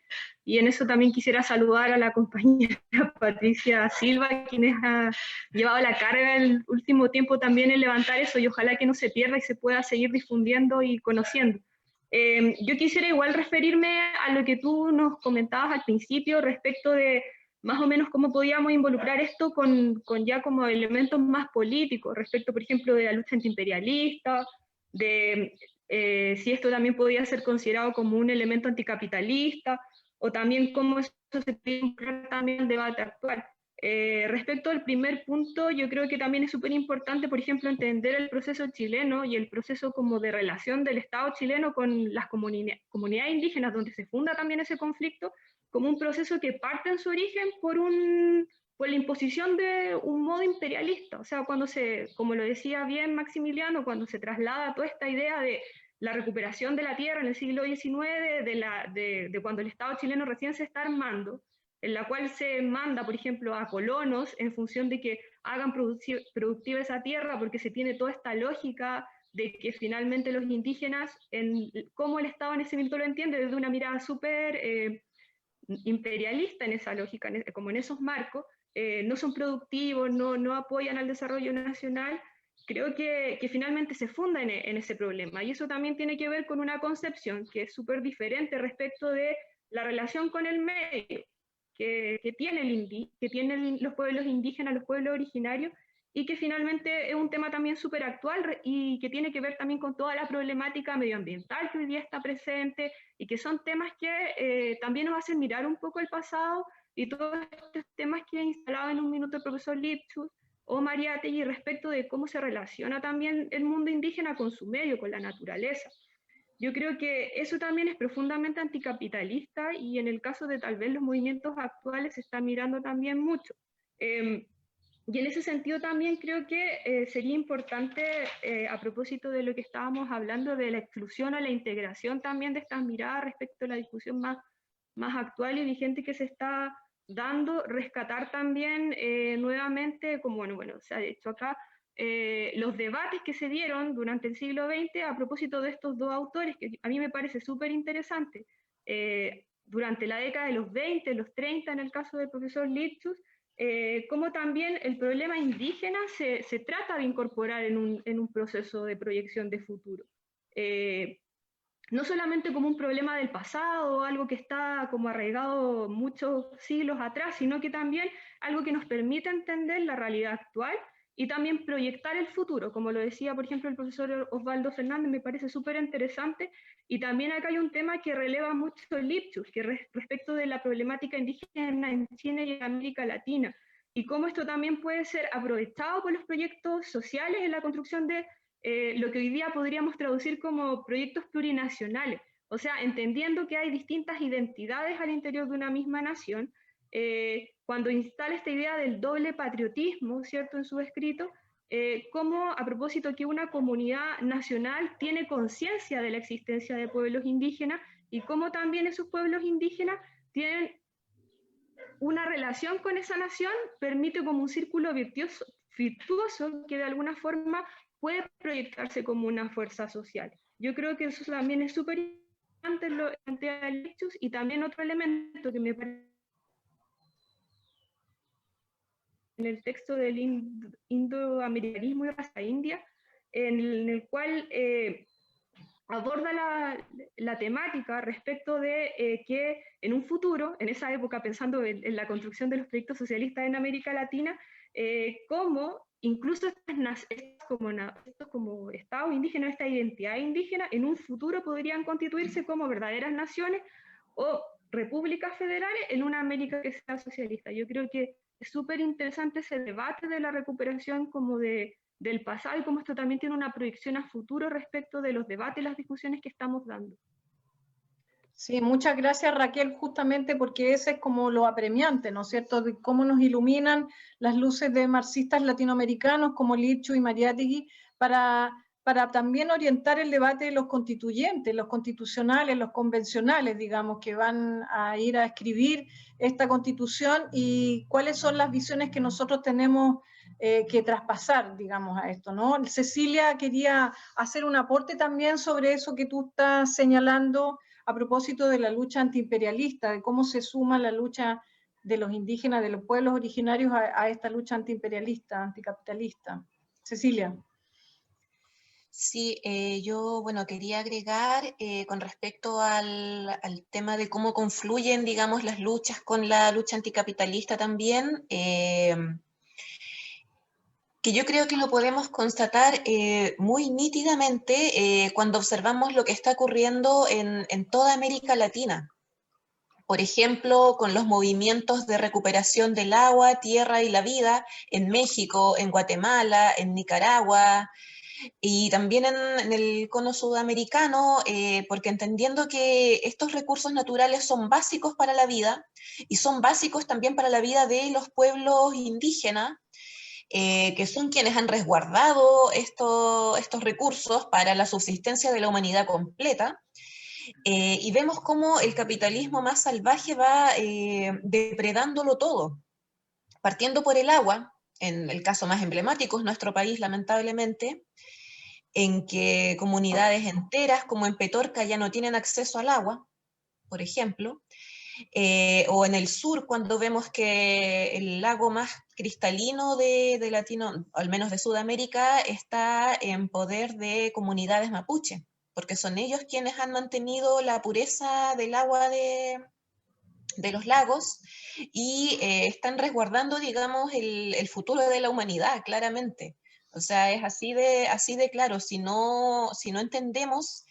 y en eso también quisiera saludar a la compañera Patricia Silva, quien ha llevado la carga el último tiempo también en levantar eso, y ojalá que no se pierda y se pueda seguir difundiendo y conociendo. Yo quisiera igual referirme a lo que tú nos comentabas al principio respecto de más o menos cómo podíamos involucrar esto con ya como elementos más políticos, respecto, por ejemplo, de la lucha antiimperialista, de si esto también podía ser considerado como un elemento anticapitalista, o también cómo eso se puede involucrar también en el debate actual. Respecto al primer punto, yo creo que también es súper importante, por ejemplo, entender el proceso chileno y el proceso como de relación del Estado chileno con las comunidades indígenas, donde se funda también ese conflicto, como un proceso que parte en su origen por la imposición de un modo imperialista. O sea, como lo decía bien Maximiliano, cuando se traslada toda esta idea de la recuperación de la tierra en el siglo XIX, de cuando el Estado chileno recién se está armando, en la cual se manda, por ejemplo, a colonos en función de que hagan productiva esa tierra, porque se tiene toda esta lógica de que finalmente los indígenas, como el Estado en ese momento lo entiende, desde una mirada súper imperialista en esa lógica, como en esos marcos, no son productivos, no apoyan al desarrollo nacional. Creo que finalmente se funda en ese problema, y eso también tiene que ver con una concepción que es súper diferente respecto de la relación con el medio que tienen los pueblos indígenas, los pueblos originarios, y que finalmente es un tema también súper actual y que tiene que ver también con toda la problemática medioambiental que hoy día está presente, y que son temas que también nos hacen mirar un poco el pasado, y todos estos temas que ha instalado en un minuto el profesor Lipschutz o Mariátegui respecto de cómo se relaciona también el mundo indígena con su medio, con la naturaleza. Yo creo que eso también es profundamente anticapitalista, y en el caso de tal vez los movimientos actuales se está mirando también mucho. Y en ese sentido también creo que sería importante, a propósito de lo que estábamos hablando, de la exclusión a la integración también de estas miradas respecto a la discusión más actual y vigente que se está dando, rescatar también nuevamente, como bueno, se ha hecho acá, los debates que se dieron durante el siglo XX a propósito de estos dos autores, que a mí me parece súper interesante, durante la década de los 20, los 30, en el caso del profesor Lipschutz, cómo también el problema indígena se trata de incorporar en un proceso de proyección de futuro. No solamente como un problema del pasado, algo que está como arraigado muchos siglos atrás, sino que también algo que nos permite entender la realidad actual y también proyectar el futuro, como lo decía, por ejemplo, el profesor Osvaldo Fernández, me parece súper interesante. Y también acá hay un tema que releva mucho Lipschutz, que respecto de la problemática indígena en China y en América Latina, y cómo esto también puede ser aprovechado por los proyectos sociales en la construcción de lo que hoy día podríamos traducir como proyectos plurinacionales, o sea, entendiendo que hay distintas identidades al interior de una misma nación. Cuando instala esta idea del doble patriotismo, ¿cierto?, en su escrito, cómo a propósito que una comunidad nacional tiene conciencia de la existencia de pueblos indígenas y cómo también esos pueblos indígenas tienen una relación con esa nación, permite como un círculo virtuoso que de alguna forma puede proyectarse como una fuerza social. Yo creo que eso también es súper importante lo que plantea Lipschutz, y también otro elemento que me parece en el texto del indoamericanismo y raza india, en el cual aborda la temática respecto de que en un futuro, en esa época, pensando en la construcción de los proyectos socialistas en América Latina, cómo incluso estos como estados indígenas, esta identidad indígena, en un futuro podrían constituirse como verdaderas naciones o repúblicas federales en una América que sea socialista. Yo creo que es súper interesante ese debate de la recuperación como del pasado y cómo esto también tiene una proyección a futuro respecto de los debates y las discusiones que estamos dando. Sí, muchas gracias, Raquel, justamente porque ese es como lo apremiante, ¿no es cierto?, de cómo nos iluminan las luces de marxistas latinoamericanos como Lipschutz y Mariátegui para también orientar el debate de los constituyentes, los constitucionales, los convencionales, digamos, que van a ir a escribir esta constitución, y cuáles son las visiones que nosotros tenemos que traspasar, digamos, a esto, ¿no? Cecilia quería hacer un aporte también sobre eso que tú estás señalando a propósito de la lucha antiimperialista, de cómo se suma la lucha de los indígenas, de los pueblos originarios a esta lucha antiimperialista, anticapitalista. Cecilia. Sí, yo, bueno, quería agregar con respecto al tema de cómo confluyen, digamos, las luchas con la lucha anticapitalista también, que yo creo que lo podemos constatar muy nítidamente cuando observamos lo que está ocurriendo en toda América Latina. Por ejemplo, con los movimientos de recuperación del agua, tierra y la vida en México, en Guatemala, en Nicaragua, y también en el cono sudamericano, porque entendiendo que estos recursos naturales son básicos para la vida y son básicos también para la vida de los pueblos indígenas, que son quienes han resguardado estos recursos para la subsistencia de la humanidad completa. Y vemos cómo el capitalismo más salvaje va depredándolo todo, partiendo por el agua. En el caso más emblemático es nuestro país, lamentablemente, en que comunidades enteras, como en Petorca, ya no tienen acceso al agua, por ejemplo, o en el sur, cuando vemos que el lago más cristalino de Latino, al menos de Sudamérica, está en poder de comunidades mapuche, porque son ellos quienes han mantenido la pureza del agua de los lagos y están resguardando, digamos, el futuro de la humanidad, claramente. O sea, es así de claro. Si no entendemos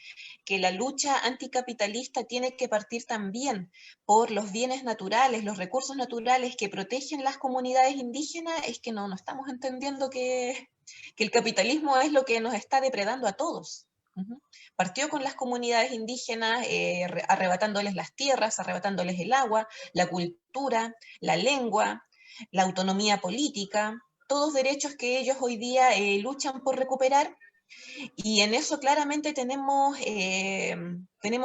que la lucha anticapitalista tiene que partir también por los bienes naturales, los recursos naturales que protegen las comunidades indígenas, es que no estamos entendiendo que el capitalismo es lo que nos está depredando a todos. Partió con las comunidades indígenas, arrebatándoles las tierras, arrebatándoles el agua, la cultura, la lengua, la autonomía política, todos derechos que ellos hoy día luchan por recuperar, y en eso claramente tenemos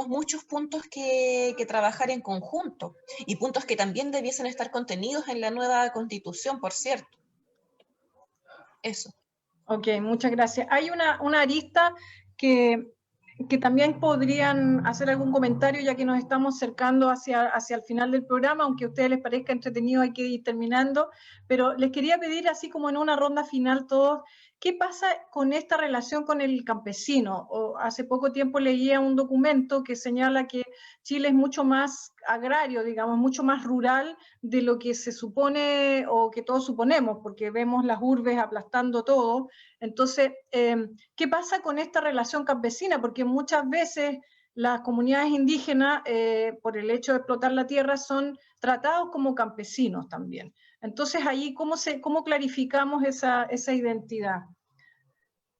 muchos puntos que trabajar en conjunto, y puntos que también debiesen estar contenidos en la nueva Constitución, por cierto. Eso. Ok, muchas gracias. Hay una arista que que también podrían hacer algún comentario, ya que nos estamos acercando hacia el final del programa, aunque a ustedes les parezca entretenido, hay que ir terminando, pero les quería pedir, así como en una ronda final todos, ¿qué pasa con esta relación con el campesino? Hace poco tiempo leía un documento que señala que Chile es mucho más agrario, digamos, mucho más rural de lo que se supone o que todos suponemos, porque vemos las urbes aplastando todo. Entonces, ¿qué pasa con esta relación campesina? Porque muchas veces las comunidades indígenas, por el hecho de explotar la tierra, son tratados como campesinos también. Entonces, ahí, ¿cómo clarificamos esa identidad?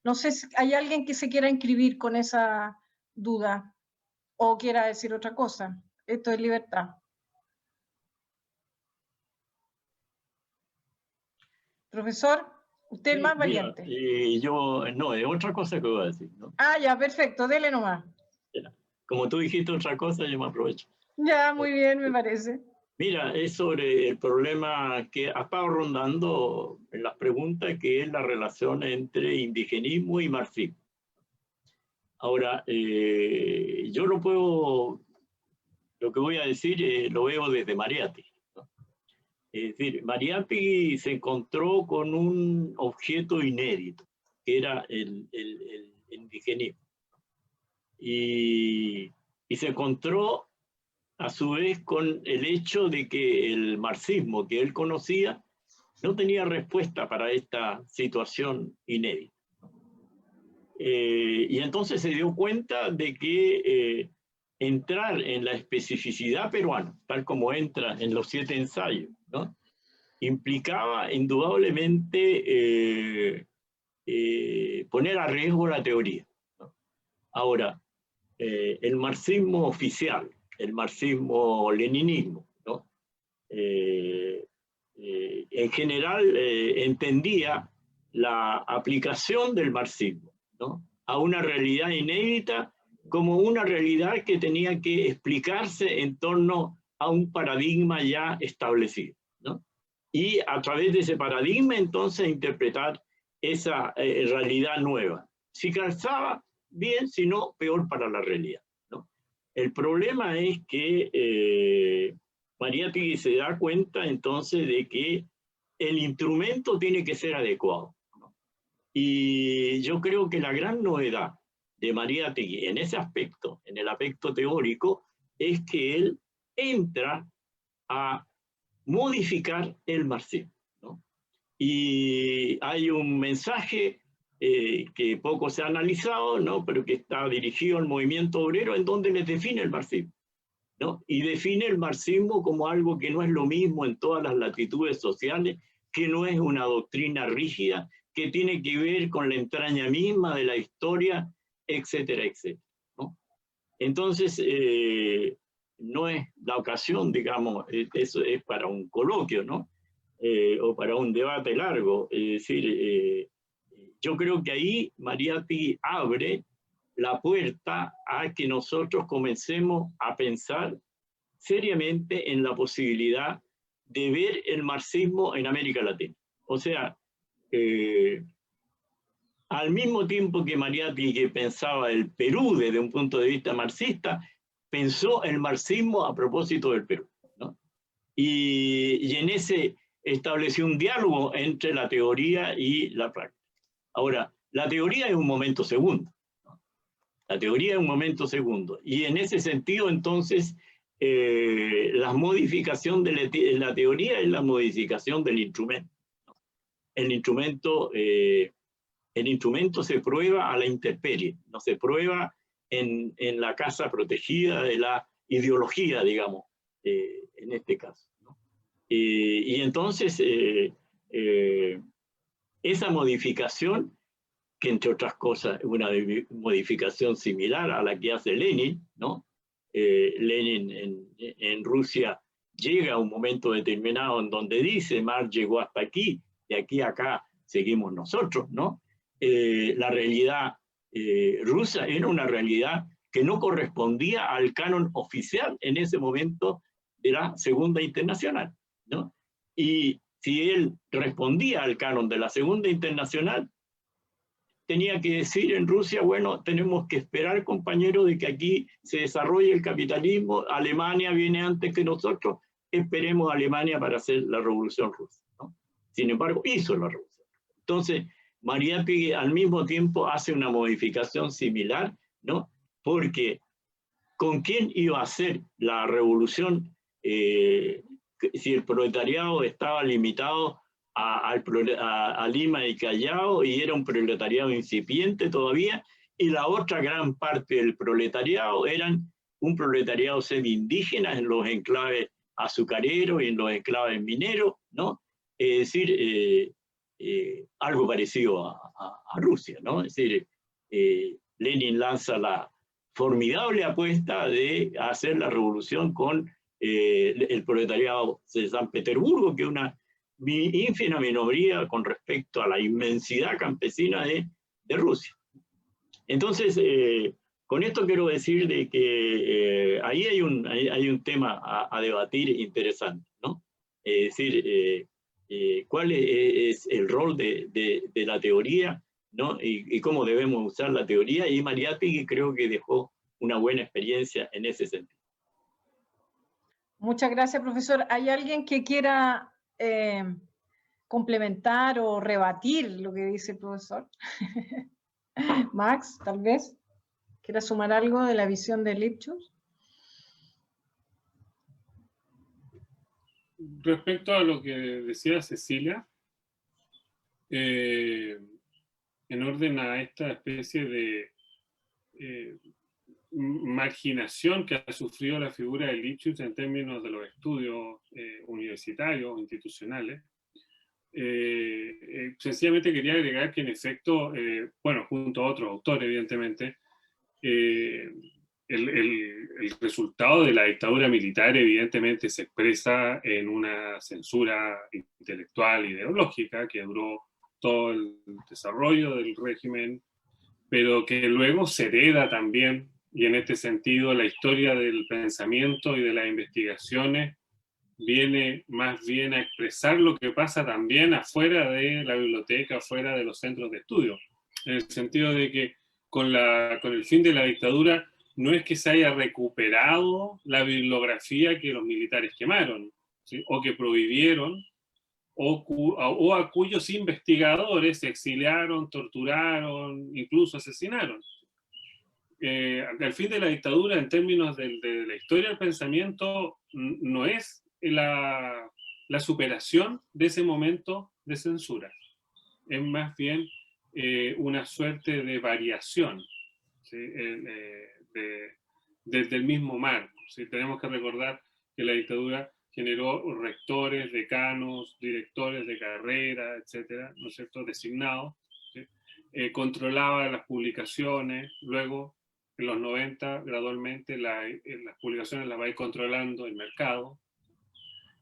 No sé si hay alguien que se quiera inscribir con esa duda o quiera decir otra cosa. Esto es libertad. Profesor, usted es el más valiente. No, es otra cosa que voy a decir, ¿no? Ah, ya, perfecto, dele nomás. Como tú dijiste otra cosa, yo me aprovecho. Ya, muy bien, me parece. Mira, es sobre el problema que ha estado rondando en las preguntas, que es la relación entre indigenismo y marxismo. Ahora, yo lo que voy a decir lo veo desde Mariátegui, ¿no? Es decir, Mariátegui se encontró con un objeto inédito, que era el indigenismo. Y se encontró a su vez con el hecho de que el marxismo que él conocía no tenía respuesta para esta situación inédita. Y entonces se dio cuenta de que entrar en la especificidad peruana, tal como entra en los 7 ensayos, ¿no?, implicaba indudablemente poner a riesgo la teoría, ¿no? Ahora, el marxismo oficial, el marxismo-leninismo, ¿no?, en general entendía la aplicación del marxismo, ¿no?, a una realidad inédita como una realidad que tenía que explicarse en torno a un paradigma ya establecido, ¿no?, y a través de ese paradigma entonces interpretar esa realidad nueva. Si calzaba, bien, si no, peor para la realidad, ¿no? El problema es que Mariátegui se da cuenta entonces de que el instrumento tiene que ser adecuado, ¿no? Y yo creo que la gran novedad de Mariátegui en ese aspecto, en el aspecto teórico, es que él entra a modificar el marxismo, ¿no? Y hay un mensaje que poco se ha analizado, ¿no?, pero que está dirigido al movimiento obrero, en donde les define el marxismo, ¿no? Y define el marxismo como algo que no es lo mismo en todas las latitudes sociales, que no es una doctrina rígida, que tiene que ver con la entraña misma de la historia, etcétera, etcétera, ¿no? Entonces, no es la ocasión, digamos, eso es para un coloquio, ¿no?, o para un debate largo. Es decir, yo creo que ahí Mariátegui abre la puerta a que nosotros comencemos a pensar seriamente en la posibilidad de ver el marxismo en América Latina. O sea, al mismo tiempo que Mariátegui pensaba el Perú desde un punto de vista marxista, pensó el marxismo a propósito del Perú, ¿no? Y en ese estableció un diálogo entre la teoría y la práctica. Ahora, la teoría es un momento segundo, ¿no? La teoría es un momento segundo. Y en ese sentido, entonces, la modificación de la teoría es la modificación del instrumento, ¿no? El instrumento se prueba a la intemperie, no se prueba en la casa protegida de la ideología, digamos, en este caso, ¿no? Y entonces, esa modificación, que entre otras cosas es una modificación similar a la que hace Lenin, ¿no? Lenin en Rusia llega a un momento determinado en donde dice: Marx llegó hasta aquí, de aquí a acá seguimos nosotros, ¿no? La realidad rusa era una realidad que no correspondía al canon oficial en ese momento de la Segunda Internacional, ¿no? Y si él respondía al canon de la Segunda Internacional, tenía que decir en Rusia, bueno, tenemos que esperar, compañeros, de que aquí se desarrolle el capitalismo, Alemania viene antes que nosotros, esperemos a Alemania para hacer la revolución rusa, ¿no? Sin embargo, hizo la revolución. Entonces, Mariátegui al mismo tiempo hace una modificación similar, ¿no? Porque ¿con quién iba a hacer la revolución si el proletariado estaba limitado a Lima y Callao y era un proletariado incipiente todavía, y la otra gran parte del proletariado eran un proletariado semi-indígena en los enclaves azucareros y en los enclaves mineros, ¿no? Es decir, algo parecido a Rusia, ¿no? Es decir, Lenin lanza la formidable apuesta de hacer la revolución con el proletariado de San Petersburgo, que es una ínfima minoría con respecto a la inmensidad campesina de Rusia. Entonces, con esto quiero decir de que ahí hay un tema a debatir interesante, ¿no? Es decir, cuál es el rol de la teoría, ¿no? Y cómo debemos usar la teoría, y Mariátegui creo que dejó una buena experiencia en ese sentido. Muchas gracias, profesor. ¿Hay alguien que quiera complementar o rebatir lo que dice el profesor? Max, tal vez, ¿quiera sumar algo de la visión de Lipschutz? Respecto a lo que decía Cecilia, en orden a esta especie de marginación que ha sufrido la figura de Lipschutz en términos de los estudios universitarios, institucionales, sencillamente quería agregar que en efecto, bueno, junto a otros autores evidentemente, el resultado de la dictadura militar evidentemente se expresa en una censura intelectual e ideológica que duró todo el desarrollo del régimen, pero que luego se hereda también, y en este sentido la historia del pensamiento y de las investigaciones viene más bien a expresar lo que pasa también afuera de la biblioteca, afuera de los centros de estudio, en el sentido de que con el fin de la dictadura no es que se haya recuperado la bibliografía que los militares quemaron, ¿sí? O que prohibieron, o a cuyos investigadores se exiliaron, torturaron, incluso asesinaron. Al fin de la dictadura, en términos de la historia del pensamiento, no es la superación de ese momento de censura. Es más bien una suerte de variación, ¿sí? Desde el mismo marco, ¿sí? Tenemos que recordar que la dictadura generó rectores, decanos, directores de carrera, etcétera, ¿no es cierto?, designados, ¿sí? Controlaba las publicaciones, luego en los 90 gradualmente las publicaciones las va a ir controlando el mercado,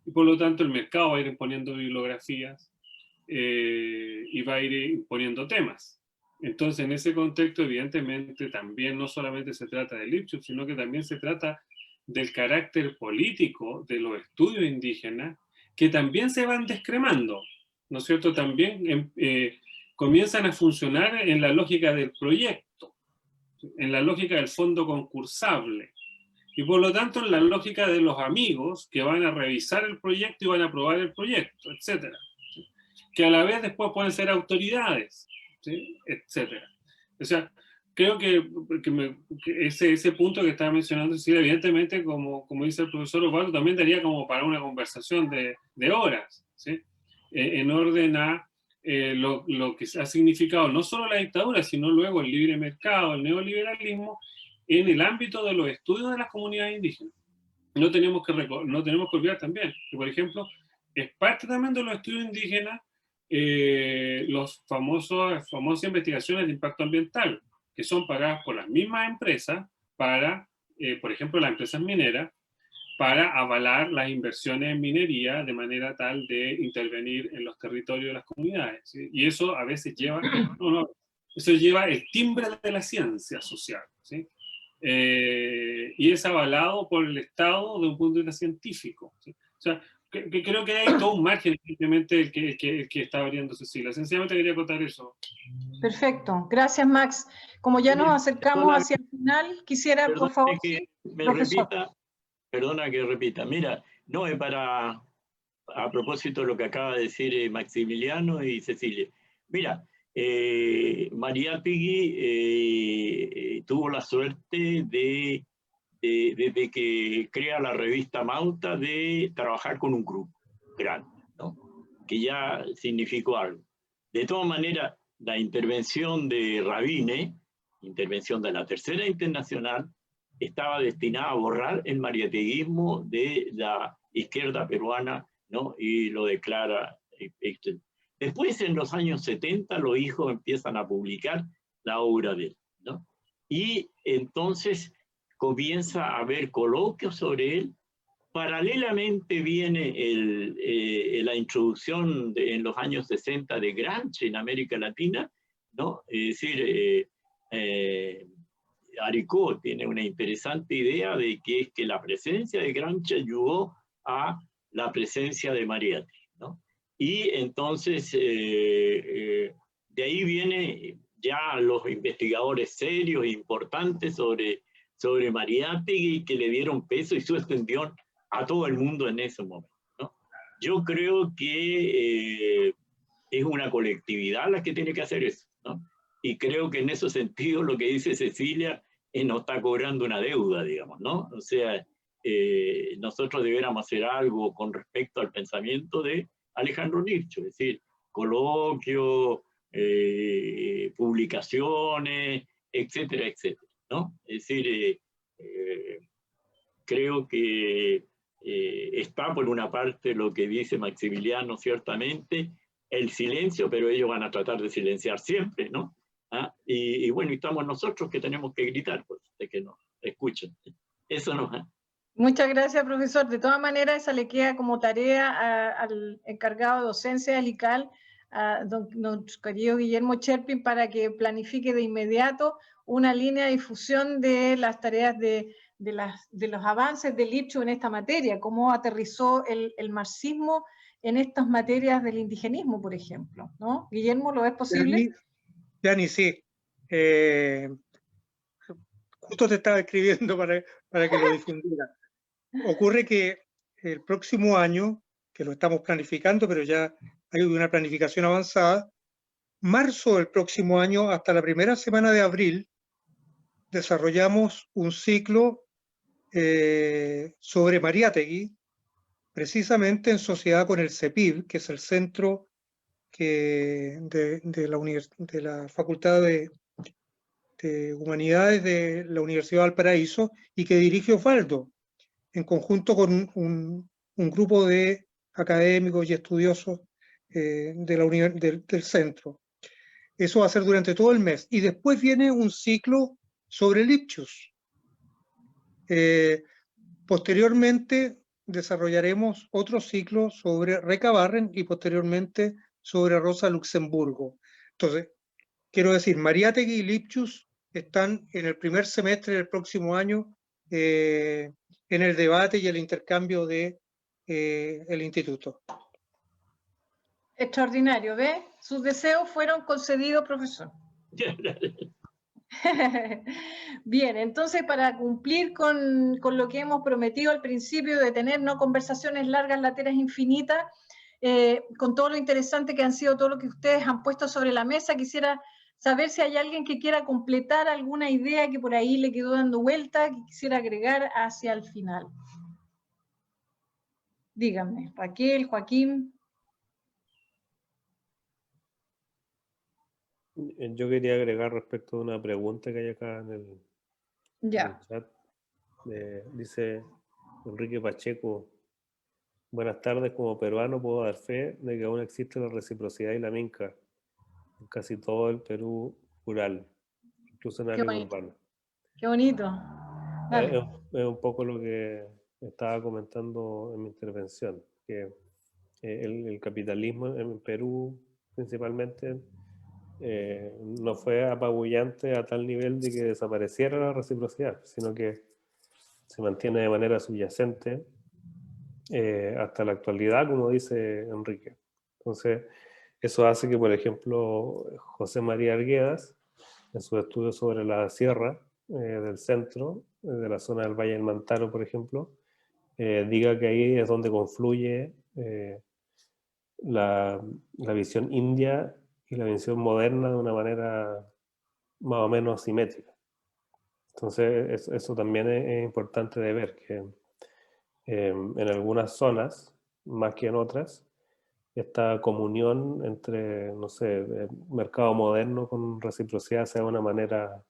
y por lo tanto el mercado va a ir imponiendo bibliografías y va a ir imponiendo temas. Entonces, en ese contexto, evidentemente, también no solamente se trata de Lipschutz, sino que también se trata del carácter político de los estudios indígenas, que también se van descremando, ¿no es cierto? También comienzan a funcionar en la lógica del proyecto, en la lógica del fondo concursable, y por lo tanto en la lógica de los amigos que van a revisar el proyecto y van a aprobar el proyecto, etcétera, ¿sí? Que a la vez después pueden ser autoridades, ¿sí? Etcétera. O sea, creo que ese punto que estaba mencionando, sí, evidentemente, como dice el profesor Osvaldo, también daría como para una conversación de horas, ¿sí? En orden a lo que ha significado no solo la dictadura, sino luego el libre mercado, el neoliberalismo, en el ámbito de los estudios de las comunidades indígenas. No tenemos que olvidar también que, por ejemplo, es parte también de los estudios indígenas los famosas investigaciones de impacto ambiental, que son pagadas por las mismas empresas para, por ejemplo, las empresas mineras, para avalar las inversiones en minería de manera tal de intervenir en los territorios de las comunidades, ¿sí? Y eso a veces lleva, eso lleva el timbre de la ciencia social, ¿sí? Y es avalado por el Estado de un punto de vista científico, ¿sí? O sea, creo que hay todo un margen, simplemente el que está abriendo Cecilia. Sencillamente quería contar eso. Perfecto, gracias Max. Como ya nos acercamos hacia el final, quisiera, por favor, que sí, me profesor. repita, perdona que repita. Mira, no es para, a propósito de lo que acaba de decir Maximiliano y Cecilia. Mira, Mariátegui tuvo la suerte desde que crea la revista Mauta, de trabajar con un grupo grande, ¿no? Que ya significó algo. De todas maneras, la intervención de Rabine, intervención de la Tercera Internacional, estaba destinada a borrar el mariateguismo de la izquierda peruana, ¿no? Y lo declara. Después, en los años 70, los hijos empiezan a publicar la obra de él, ¿no? Y entonces comienza a haber coloquios sobre él. Paralelamente viene la introducción en los años 60 de Gramsci en América Latina, ¿no? Es decir, Aricó tiene una interesante idea de que es que la presencia de Gramsci ayudó a la presencia de Mariátegui, ¿no? Y entonces de ahí viene ya los investigadores serios e importantes sobre Mariátegui, que le dieron peso y su extensión a todo el mundo en ese momento, ¿no? Yo creo que es una colectividad la que tiene que hacer eso, ¿no? Y creo que en ese sentido lo que dice Cecilia no está cobrando una deuda, digamos, ¿no? O sea, nosotros deberíamos hacer algo con respecto al pensamiento de Alejandro Nietzsche, es decir, coloquio, publicaciones, etcétera, etcétera, ¿no? Es decir, creo que está por una parte lo que dice Maximiliano, ciertamente, el silencio, pero ellos van a tratar de silenciar siempre, ¿no? ¿Ah? Y bueno, estamos nosotros que tenemos que gritar, pues, de que nos escuchen. Eso no. Muchas gracias, profesor. De todas maneras, esa le queda como tarea al encargado de docencia del ICAL, a nuestro querido Guillermo Cherpin, para que planifique de inmediato una línea de difusión de las tareas de los avances del Lipschutz en esta materia, cómo aterrizó el marxismo en estas materias del indigenismo, por ejemplo, ¿no? Guillermo, ¿lo es posible? Yani, sí. Justo te estaba escribiendo para que lo difundiera. Ocurre que el próximo año, que lo estamos planificando, pero ya hay una planificación avanzada, marzo del próximo año hasta la primera semana de abril, desarrollamos un ciclo sobre Mariátegui, precisamente en sociedad con el CEPIB, que es el centro de la Facultad de Humanidades de la Universidad de Valparaíso, y que dirige Osvaldo, en conjunto con un grupo de académicos y estudiosos del centro. Eso va a ser durante todo el mes. Y después viene un ciclo sobre Lipschutz. Posteriormente desarrollaremos otro ciclo sobre Recabarren y posteriormente sobre Rosa Luxemburgo. Entonces, quiero decir, Mariátegui y Lipschutz están en el primer semestre del próximo año en el debate y el intercambio de el instituto. Extraordinario, ¿ve? Sus deseos fueron concedidos, profesor. Bien, entonces para cumplir con lo que hemos prometido al principio de tener no conversaciones largas, lateras infinitas, con todo lo interesante que han sido todo lo que ustedes han puesto sobre la mesa, quisiera saber si hay alguien que quiera completar alguna idea que por ahí le quedó dando vuelta, que quisiera agregar hacia el final. Díganme, Raquel, Joaquín. Yo quería agregar respecto a una pregunta que hay acá en el chat. Dice Enrique Pacheco: buenas tardes, como peruano puedo dar fe de que aún existe la reciprocidad y la minca en casi todo el Perú rural, incluso en áreas urbanas. Qué bonito. Es un poco lo que estaba comentando en mi intervención, que el capitalismo en Perú principalmente no fue apabullante a tal nivel de que desapareciera la reciprocidad, sino que se mantiene de manera subyacente hasta la actualidad, como dice Enrique. Entonces, eso hace que, por ejemplo, José María Arguedas, en su estudio sobre la sierra del centro, de la zona del Valle del Mantaro, por ejemplo, diga que ahí es donde confluye la visión india y la visión moderna de una manera más o menos simétrica. Entonces, eso también es importante de ver, que en algunas zonas, más que en otras, esta comunión entre, no sé, el mercado moderno con reciprocidad sea de una manera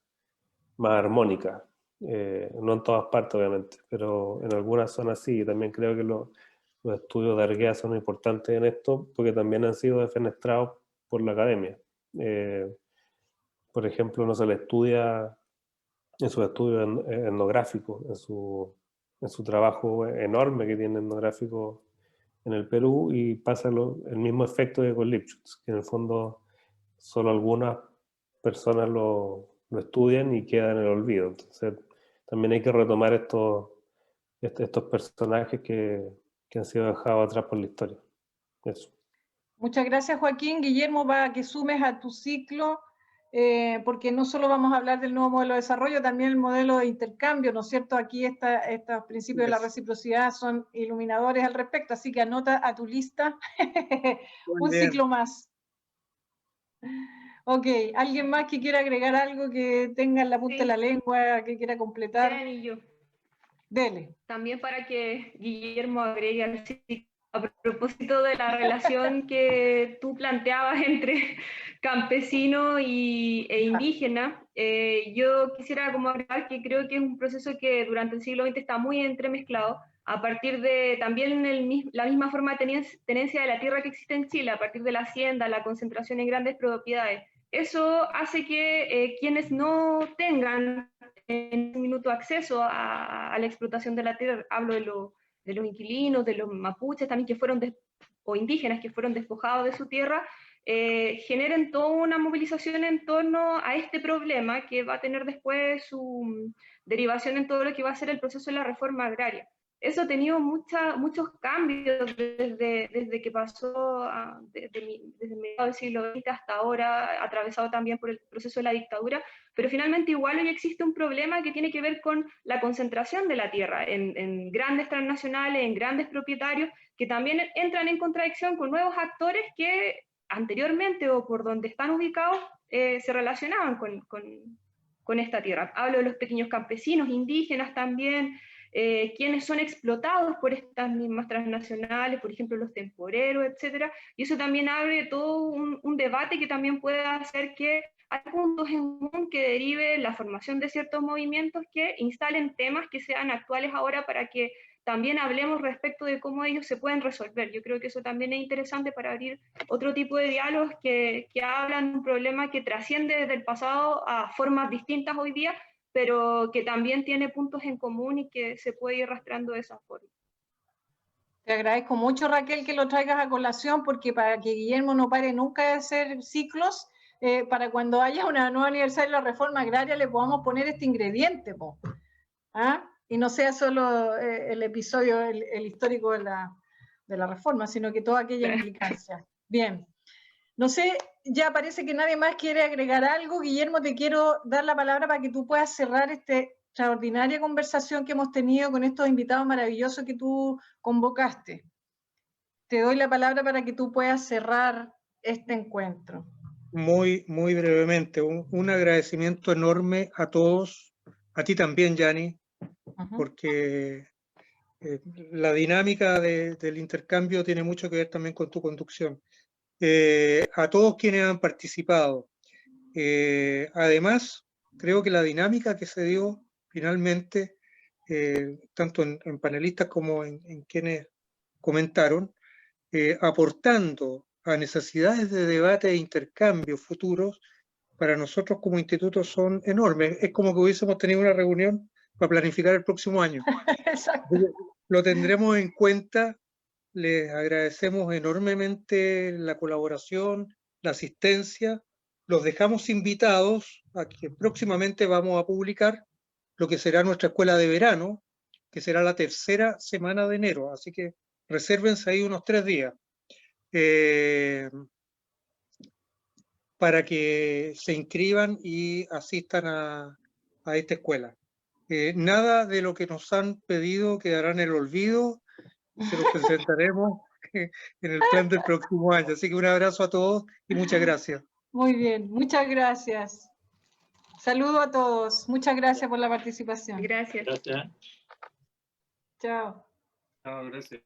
más armónica. No en todas partes, obviamente, pero en algunas zonas sí. También creo que los estudios de Arguedas son importantes en esto porque también han sido defenestrados por la academia. Por ejemplo, no se le estudia en sus estudios etnográficos, en su trabajo enorme que tiene etnográfico en el Perú, y pasa el mismo efecto que con Lipschutz, que en el fondo solo algunas personas lo estudian y queda en el olvido. Entonces también hay que retomar estos personajes que han sido dejados atrás por la historia. Eso. Muchas gracias, Joaquín. Guillermo, va a que sumes a tu ciclo, porque no solo vamos a hablar del nuevo modelo de desarrollo, también el modelo de intercambio, ¿no es cierto? Aquí estos principios de la reciprocidad son iluminadores al respecto, así que anota a tu lista un ciclo más. Ok, ¿alguien más que quiera agregar algo que tenga en la punta de la lengua, que quiera completar? Jan y yo. Dele. También para que Guillermo agregue al ciclo, a propósito de la relación que tú planteabas entre campesino e indígena, yo quisiera como agregar que creo que es un proceso que durante el siglo XX está muy entremezclado, a partir de también la misma forma de tenencia de la tierra que existe en Chile, a partir de la hacienda, la concentración en grandes propiedades. Eso hace que quienes no tengan en un minuto acceso a la explotación de la tierra, hablo de los inquilinos, de los mapuches también que fueron, o indígenas que fueron despojados de su tierra, generen toda una movilización en torno a este problema que va a tener después su derivación en todo lo que va a ser el proceso de la reforma agraria. Eso ha tenido muchos cambios desde que pasó desde mediados del siglo XX hasta ahora, atravesado también por el proceso de la dictadura, pero finalmente igual hoy existe un problema que tiene que ver con la concentración de la tierra en grandes transnacionales, en grandes propietarios, que también entran en contradicción con nuevos actores que anteriormente o por donde están ubicados se relacionaban con esta tierra. Hablo de los pequeños campesinos, indígenas también, quienes son explotados por estas mismas transnacionales, por ejemplo los temporeros, etcétera, y eso también abre todo un debate que también puede hacer que hay puntos en común que derive la formación de ciertos movimientos que instalen temas que sean actuales ahora para que también hablemos respecto de cómo ellos se pueden resolver. Yo creo que eso también es interesante para abrir otro tipo de diálogos que hablan de un problema que trasciende desde el pasado a formas distintas hoy día, pero que también tiene puntos en común y que se puede ir arrastrando de esa forma. Te agradezco mucho, Raquel, que lo traigas a colación, porque para que Guillermo no pare nunca de hacer ciclos, para cuando haya una nueva aniversario de la reforma agraria le podamos poner este ingrediente, po. ¿Ah? Y no sea solo el episodio, el histórico de la reforma, sino que toda aquella implicancia. Bien. No sé, ya parece que nadie más quiere agregar algo. Guillermo, te quiero dar la palabra para que tú puedas cerrar esta extraordinaria conversación que hemos tenido con estos invitados maravillosos que tú convocaste. Te doy la palabra para que tú puedas cerrar este encuentro. Muy brevemente, un agradecimiento enorme a todos, a ti también, Yanni, porque la dinámica del intercambio tiene mucho que ver también con tu conducción. A todos quienes han participado. Además, creo que la dinámica que se dio finalmente, tanto en panelistas como en quienes comentaron, aportando a necesidades de debate e intercambio futuros, para nosotros como instituto son enormes. Es como que hubiésemos tenido una reunión para planificar el próximo año. Exacto. Lo tendremos en cuenta. Les agradecemos enormemente la colaboración, la asistencia. Los dejamos invitados a que próximamente vamos a publicar lo que será nuestra escuela de verano, que será la tercera semana de enero. Así que Resérvense ahí unos 3 días para que se inscriban y asistan a esta escuela. Nada de lo que nos han pedido quedará en el olvido, se los presentaremos en el plan del próximo año. Así que un abrazo a todos y muchas gracias. Muy bien, muchas gracias. Saludo a todos. Muchas gracias por la participación. Gracias. Gracias. Chao. Chao, gracias.